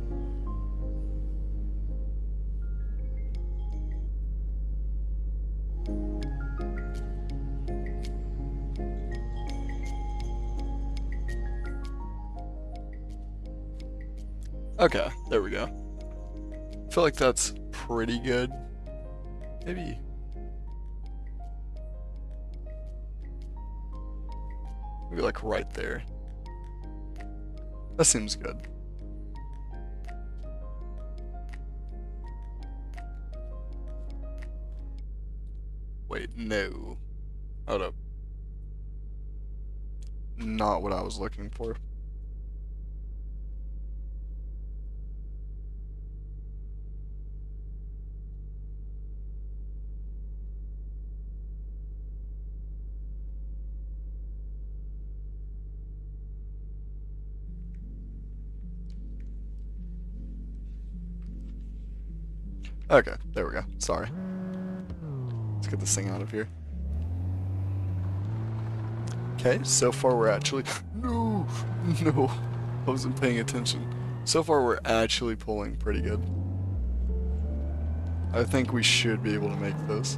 [SPEAKER 1] Okay, there we go. I feel like that's pretty good. Maybe. Maybe like right there. That seems good. Wait, no. Hold up. Not what I was looking for. Okay, there we go. Sorry. Let's get this thing out of here. Okay, so far we're actually... No! No! I wasn't paying attention. So far we're actually pulling pretty good. I think we should be able to make this.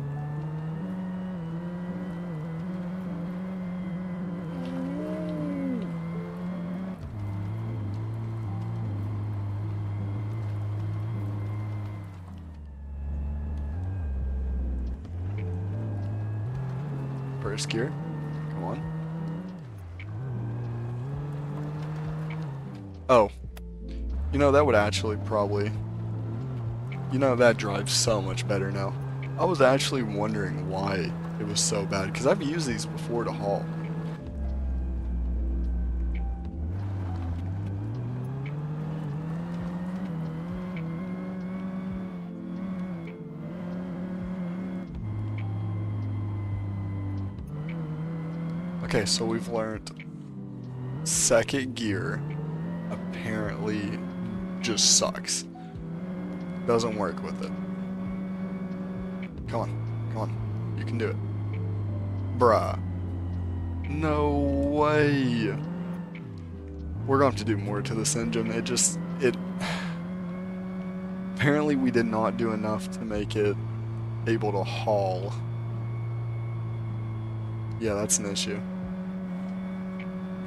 [SPEAKER 1] First gear. Come on. Oh. You know, that would actually probably... You know, that drives so much better now. I was actually wondering why it was so bad, because I've used these before to haul. Okay, so we've learned second gear apparently just sucks. Doesn't work with it. Come on, come on. You can do it. Bruh. No way. We're going to have to do more to this engine. It apparently we did not do enough to make it able to haul. Yeah, that's an issue.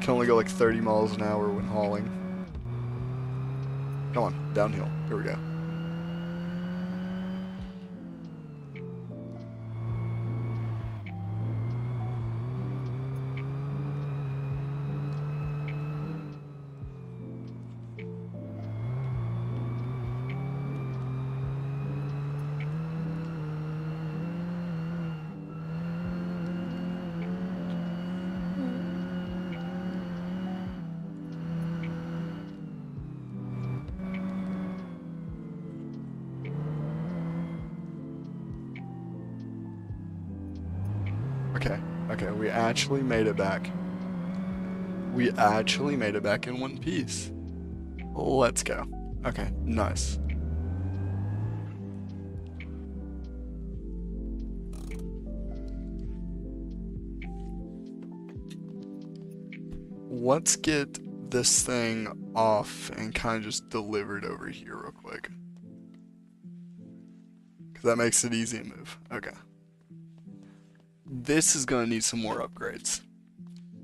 [SPEAKER 1] Can only go like 30 miles an hour when hauling. Come on, downhill. Here we go. Okay, we actually made it back. We actually made it back in one piece. Let's go. Okay, nice. Let's get this thing off and kind of just delivered over here real quick. Because that makes it easy to move. Okay. This is going to need some more upgrades.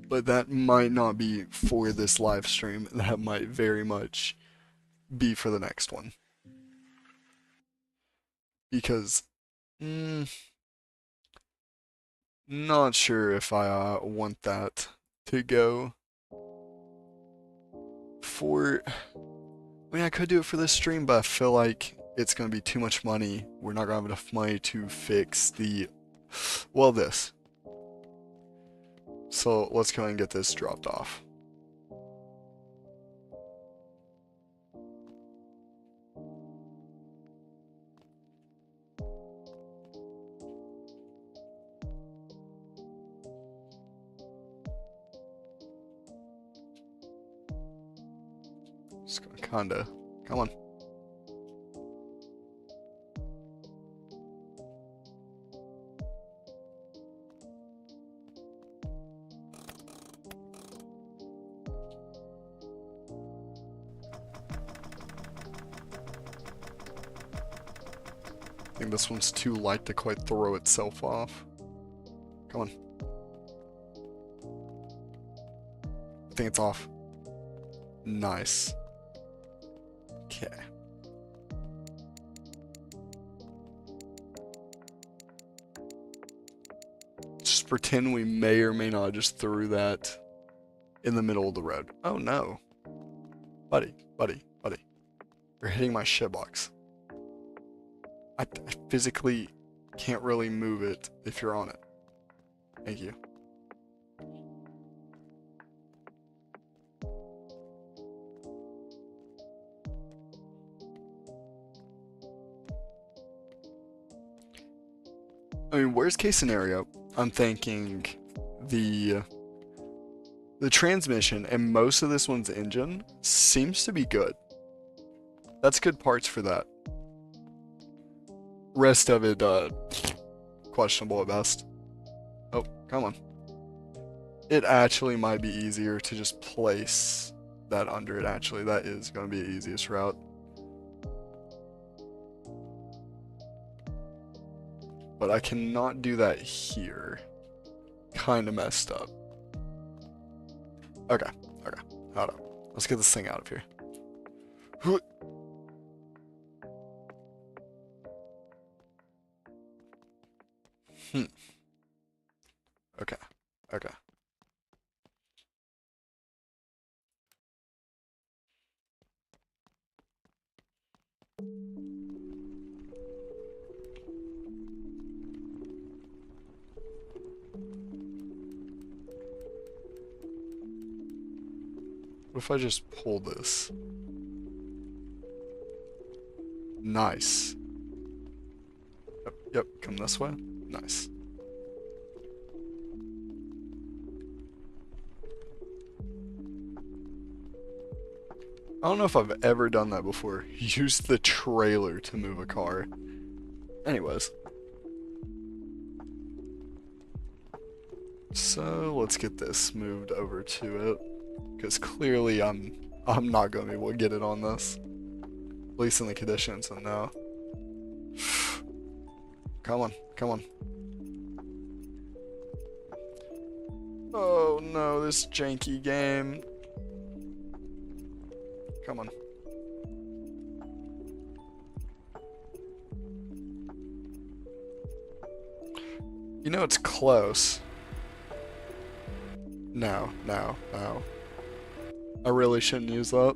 [SPEAKER 1] But that might not be for this live stream. That might very much be for the next one. Because, not sure if I want that to go for... I mean, I could do it for this stream, but I feel like it's gonna be too much money. We're not gonna have enough money to fix the, well, this. So let's go ahead and get this dropped off. Just gonna kinda, come on. I think this one's too light to quite throw itself off. Come on. I think it's off. Nice. Okay. Just pretend we may or may not just threw that in the middle of the road. Oh no. Buddy, buddy, buddy. You're hitting my shitbox. I physically can't really move it if you're on it. Thank you. I mean, worst case scenario, I'm thinking the transmission and most of this one's engine seems to be good. That's good parts for that. Rest of it, questionable at best. Oh, come on. It actually might be easier to just place that under it. Actually, that is going to be the easiest route. But I cannot do that here. Kind of messed up. Okay, okay. Hold on. Let's get this thing out of here. Okay, okay. What if I just pull this? Nice. Yep, come this way. Nice. I don't know if I've ever done that before. Use the trailer to move a car. Anyways. So let's get this moved over to it. Because clearly I'm not gonna be able to get it on this. At least in the conditions and now. Come on, come on. Oh no, this janky game. Come on. You know it's close. No, no, no. I really shouldn't use that.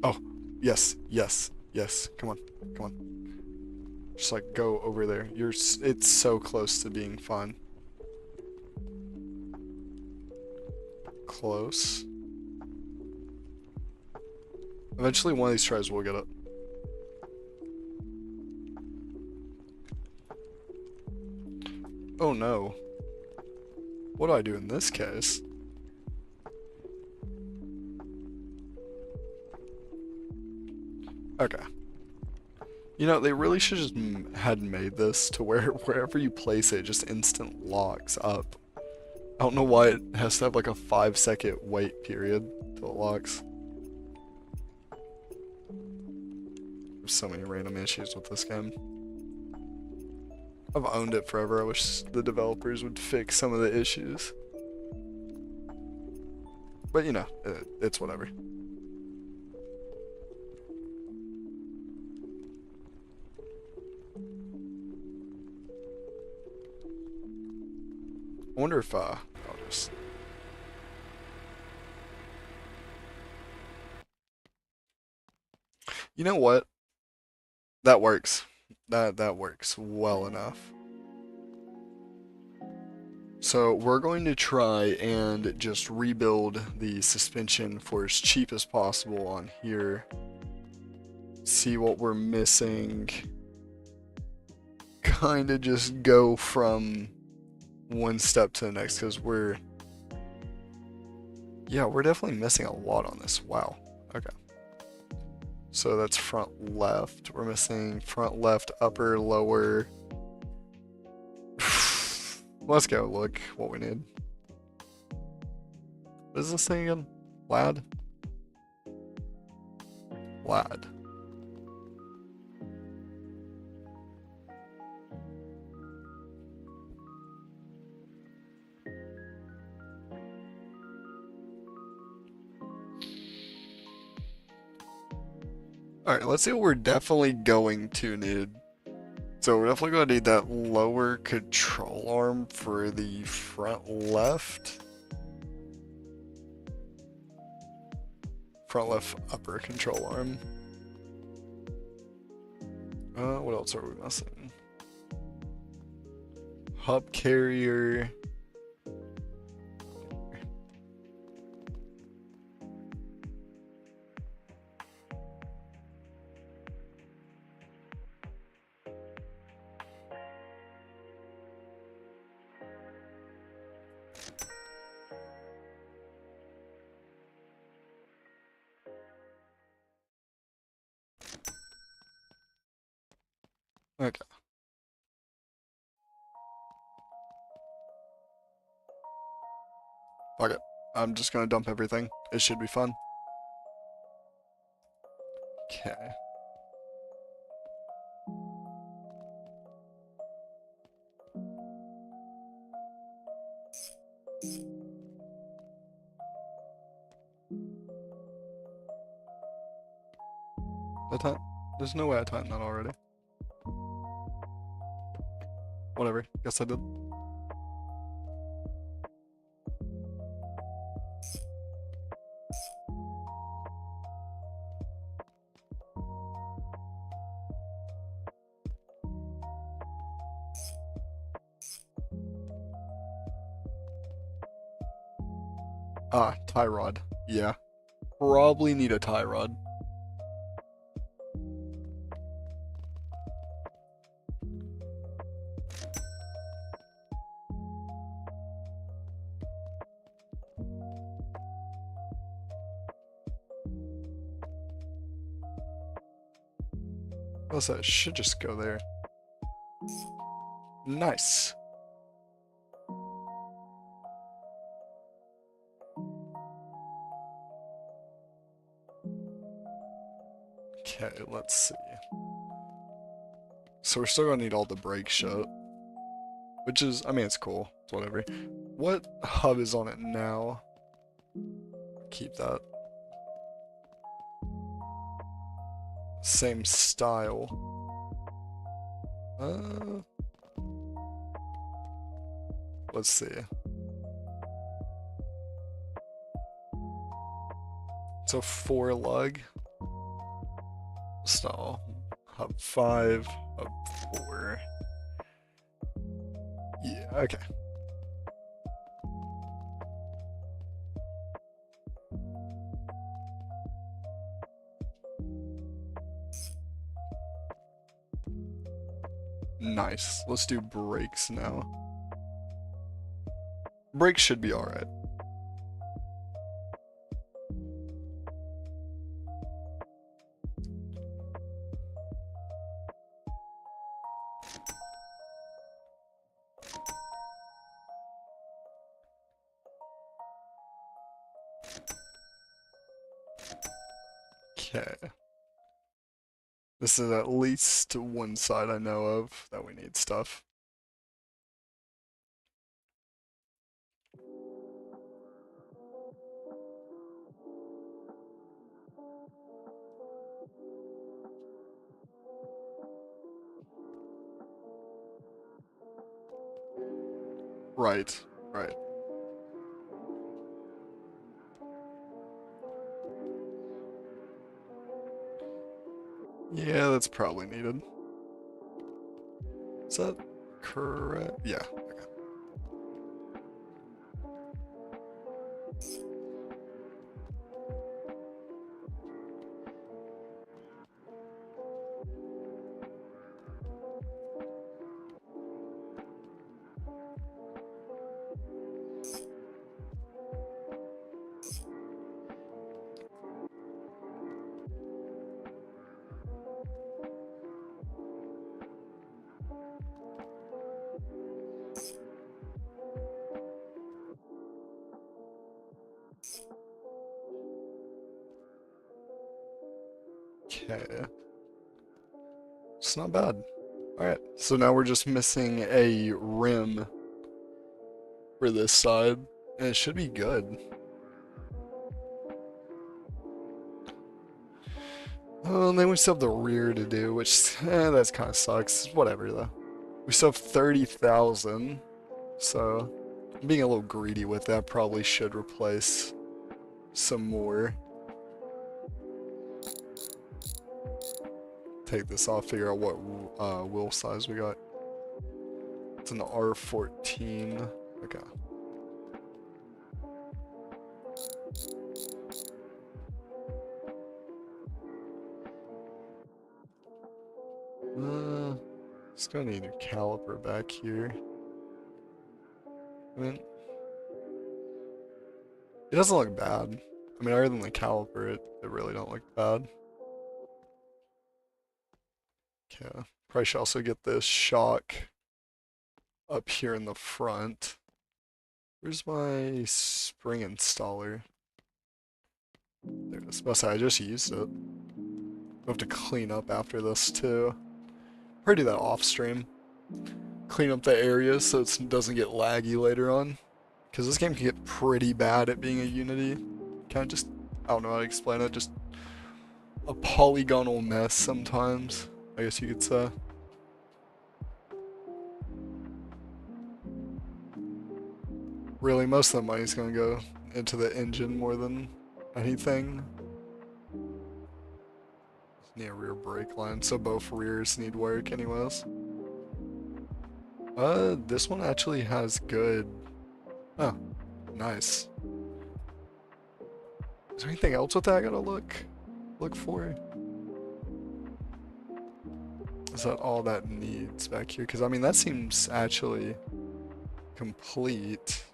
[SPEAKER 1] Oh, yes, yes, yes. Come on, come on. Just like go over there. It's so close to being fun. Close. Eventually one of these tries will get it. Oh no. What do I do in this case? Okay. You know, they really should just had made this to where wherever you place it, just instant locks up. I don't know why it has to have like a 5-second wait period till it locks. There's so many random issues with this game. I've owned it forever. I wish the developers would fix some of the issues. But you know, it's whatever. I wonder if I'll just You know what? That works. That works well enough. So we're going to try and just rebuild the suspension for as cheap as possible on here. See what we're missing. Kind of just go from one step to the next because yeah, we're definitely missing a lot on this. Wow. Okay. So that's front left. We're missing front left, upper, lower. Let's go look what we need. What is this thing again? Lad? Lad. Alright, let's see what we're definitely going to need. So we're definitely going to need that lower control arm for the front left. Front left upper control arm. What else are we missing? Hub carrier. Okay. Fuck it. I'm just gonna dump everything. It should be fun. Okay. There's no way I timed that already. Whatever. Guess I did. Ah, tie rod. Yeah. Probably need a tie rod. What's that? Should just go there. Nice. Okay, let's see. So we're still gonna need all the brake shit. Which is, I mean, it's cool. It's whatever. What hub is on it now? Keep that. Same style. Let's see. So 4 lug. Style. Hub 5. Hub 4. Yeah, okay. Nice. Let's do brakes now. Brakes should be alright. Okay. This is at least one side I know of that we need stuff. Right, right. Yeah, that's probably needed. Is that correct? Yeah. Okay. Okay. It's not bad. Alright, so now we're just missing a rim for this side, and it should be good. Oh, and then we still have the rear to do, which, that kind of sucks. Whatever, though. We still have 30,000, so I'm being a little greedy with that. Probably should replace some more. Take this off, figure out what wheel size we got. It's an R14. Okay. Just gonna need a caliper back here. I mean, it doesn't look bad. I mean, other than the caliper, it really don't look bad. Okay. Probably should also get this shock up here in the front. Where's my spring installer? There it is. I just used it. I'll have to clean up after this too. Probably do that off stream. Clean up the areas so it doesn't get laggy later on. Because this game can get pretty bad at being a Unity. Kind of just, I don't know how to explain it, just a polygonal mess sometimes, I guess you could say. Really, most of the money's gonna go into the engine more than anything. Need a rear brake line, so both rears need work anyways. This one actually has good... Oh, nice. Is there anything else with that I gotta look for? Is that all that needs back here? Because I mean, that seems actually complete.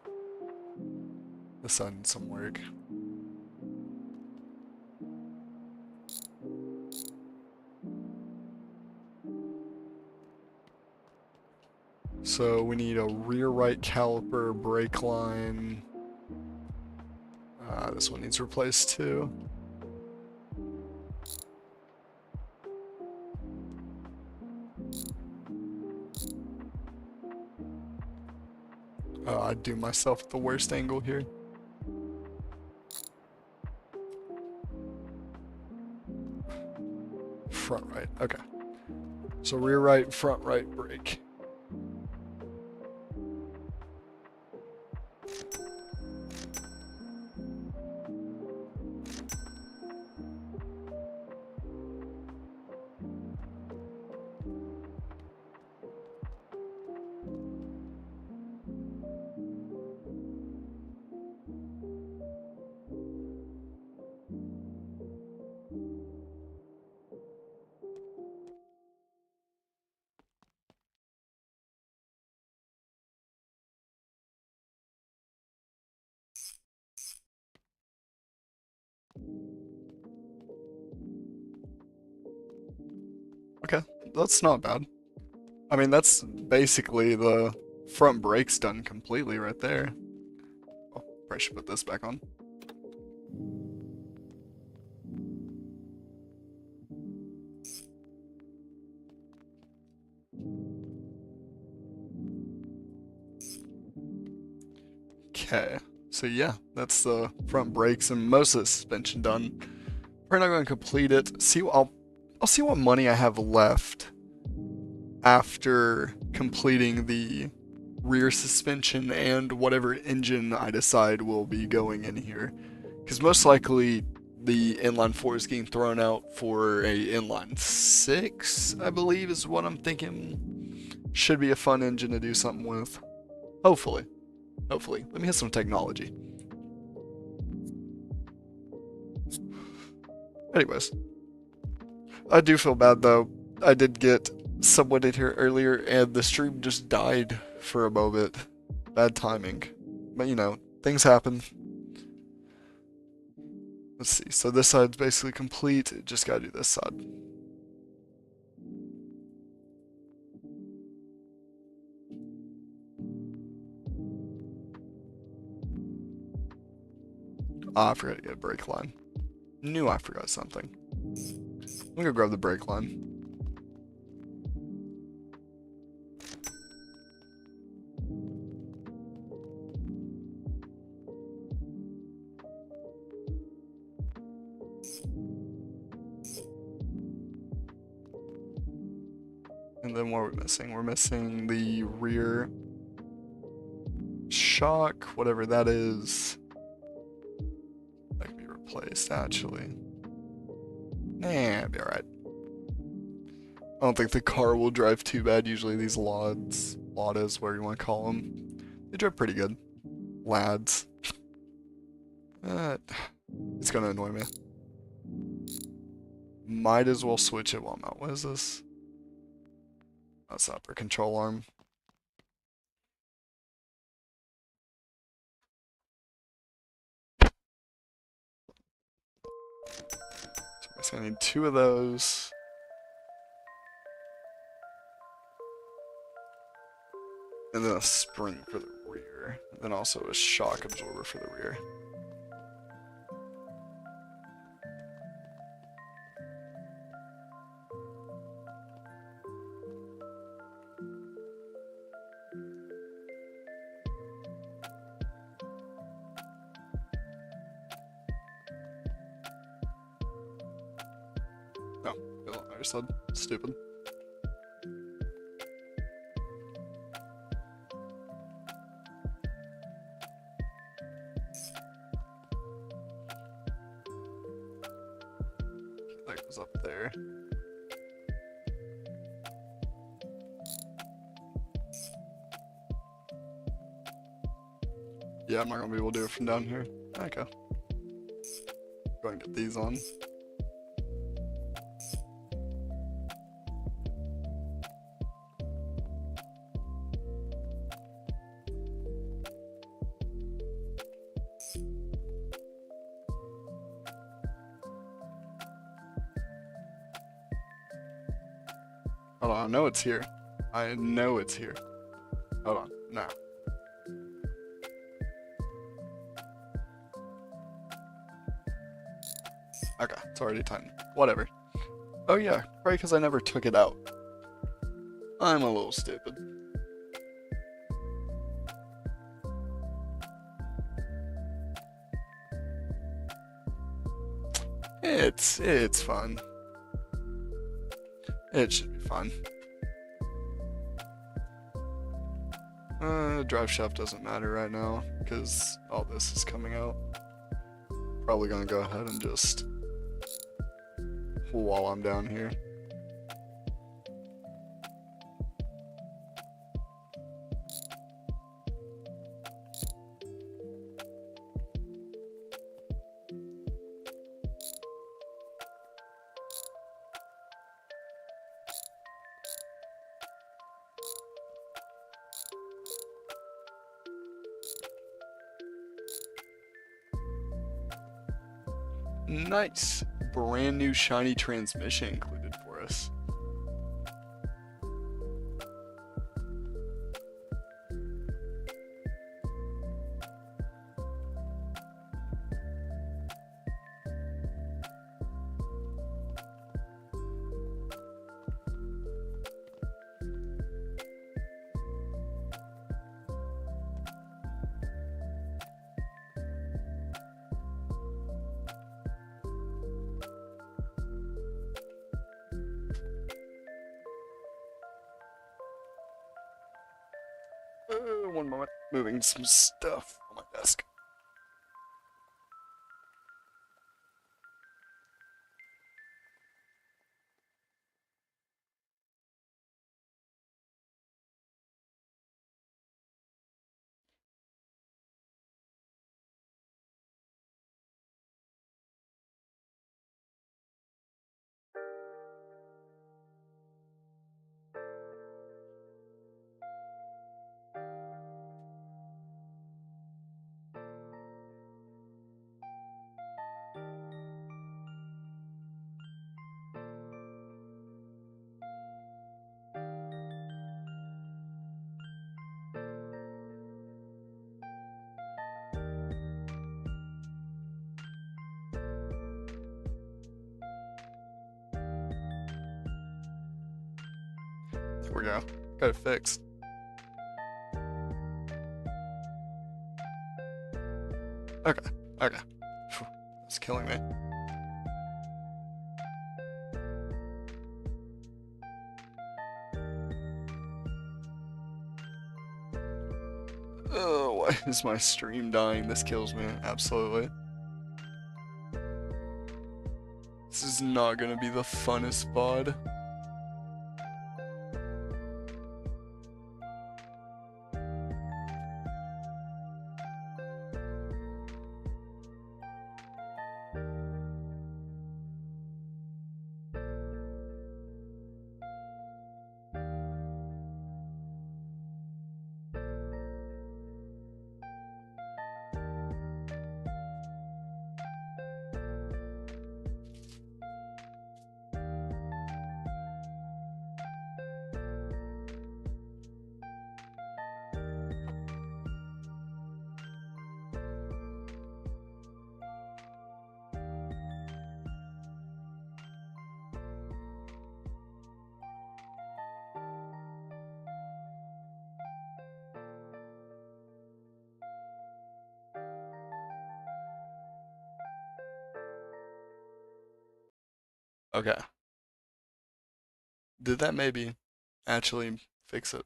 [SPEAKER 1] This needs some work. So we need a rear right caliper, brake line. This one needs replaced too. I do myself at the worst angle here. Front right, okay. So rear right, front right, brake. Okay, that's not bad. I mean, that's basically the front brakes done completely right there. Oh, probably should put this back on. Okay, so yeah, that's the front brakes and most of the suspension done. We're not going to complete it. I'll see what money I have left after completing the rear suspension and whatever engine I decide will be going in here. Because most likely the inline 4 is getting thrown out for a inline 6, I believe is what I'm thinking. Should be a fun engine to do something with. Hopefully. Hopefully. Let me hit some technology. Anyways. I do feel bad though. I did get someone in here earlier and the stream just died for a moment. Bad timing. But you know, things happen. Let's see. So this side's basically complete. Just gotta do this side. Ah, I forgot to get a brake line. Knew I forgot something. I'm gonna grab the brake line. And then what are we missing? We're missing the rear shock, whatever that is. That can be replaced, actually. Nah, it'll be alright. I don't think the car will drive too bad. Usually these Ladas, whatever you want to call them, they drive pretty good. Lads. It's gonna annoy me. Might as well switch it while I'm out. What is this? That's the upper control arm. So I need 2 of those. And then a spring for the rear. And then also a shock absorber for the rear. No, I just said stupid. That goes up there. Yeah, I'm not gonna be able to do it from down here. Okay. Go ahead and get these on. Hold on, I know it's here. I know it's here. Hold on, no. Okay, it's already tightened. Whatever. Oh yeah, probably because I never took it out. I'm a little stupid. It's fun. It should be fun. Drive shaft doesn't matter right now because all this is coming out. Probably gonna go ahead and just while I'm down here. Nice. Brand new shiny transmission included for us. One moment. Moving some stuff on my desk. There we go. Got it fixed. Okay. Okay. Phew, that's killing me. Oh, why is my stream dying? This kills me. Absolutely. This is not gonna be the funnest VOD. Okay. Did that maybe actually fix it?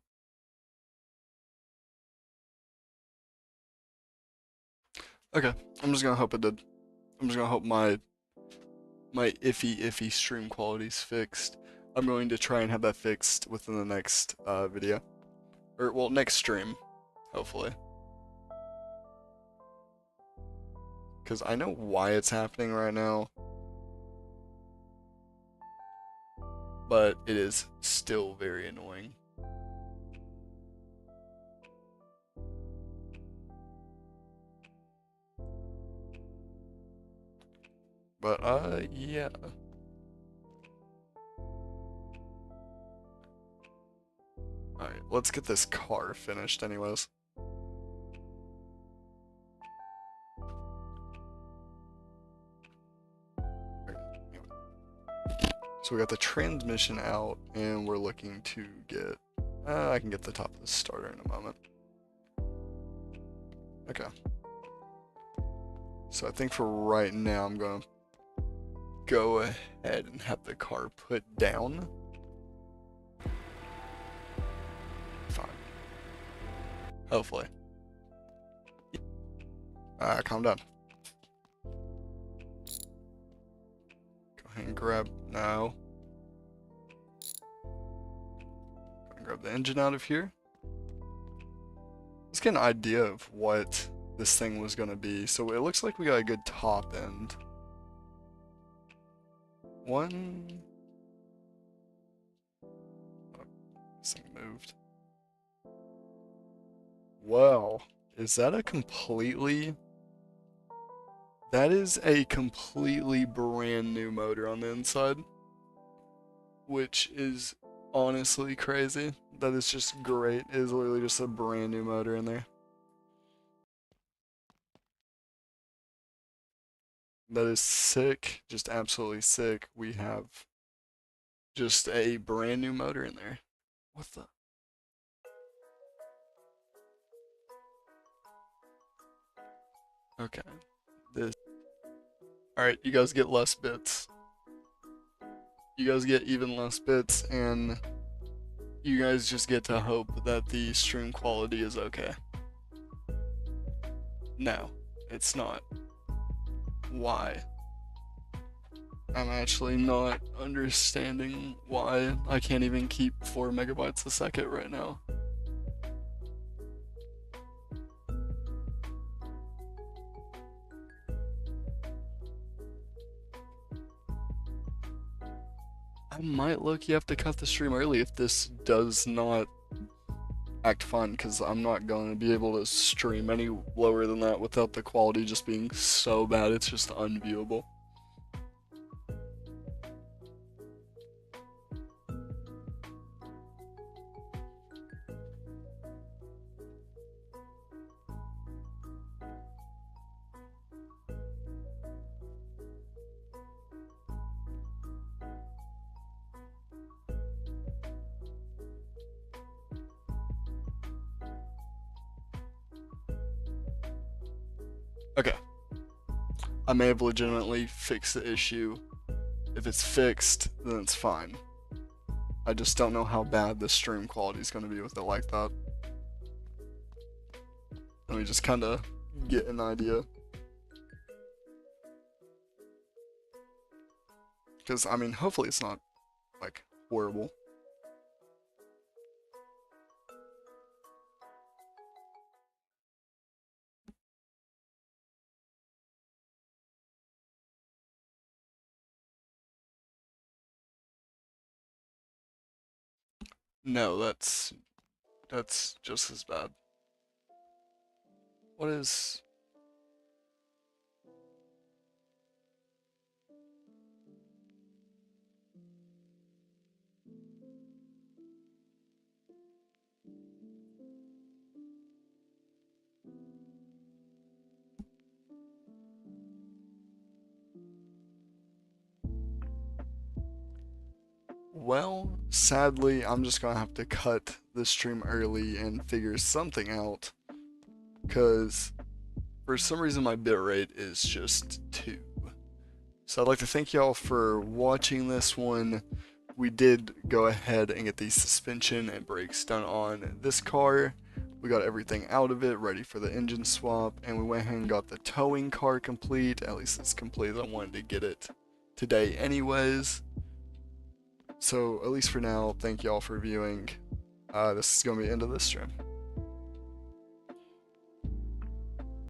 [SPEAKER 1] Okay. I'm just gonna hope it did. I'm just gonna hope my iffy stream quality's fixed. I'm going to try and have that fixed within the next video. Or, well, next stream, hopefully. Because I know why it's happening right now. But it is still very annoying. But, yeah. Alright, let's get this car finished anyways. So we got the transmission out, and we're looking to get... I can get the top of the starter in a moment. Okay. So I think for right now, I'm going to go ahead and have the car put down. Fine. Hopefully. Calm down. Go ahead and grab... No. Go and grab the engine out of here. Let's get an idea of what this thing was going to be. So it looks like we got a good top end. One... Oh, this thing moved. Wow. Is that a completely... That is a completely brand new motor on the inside. Which is honestly crazy. That is just great. It is literally just a brand new motor in there. That is sick. Just absolutely sick. We have just a brand new motor in there. What the? Okay. This. Alright, you guys get less bits. You guys get even less bits, and you guys just get to hope that the stream quality is okay. No, it's not. Why? I'm actually not understanding why I can't even keep 4 megabytes a second right now. I might look, you have to cut the stream early if this does not act fun, because I'm not going to be able to stream any lower than that without the quality just being so bad, it's just unviewable. Okay. I may have legitimately fixed the issue. If it's fixed, then it's fine. I just don't know how bad the stream quality is going to be with it like that. Let me just kind of get an idea. Because, I mean, hopefully it's not, like, horrible. No, that's just as bad. What is... Well, sadly, I'm just gonna have to cut the stream early and figure something out, because for some reason my bitrate is just 2. So I'd like to thank y'all for watching this one. We did go ahead and get the suspension and brakes done on this car. We got everything out of it, ready for the engine swap, and we went ahead and got the towing car complete. At least it's complete. I wanted to get it today anyways. So, at least for now, thank y'all for viewing. This is going to be the end of this stream.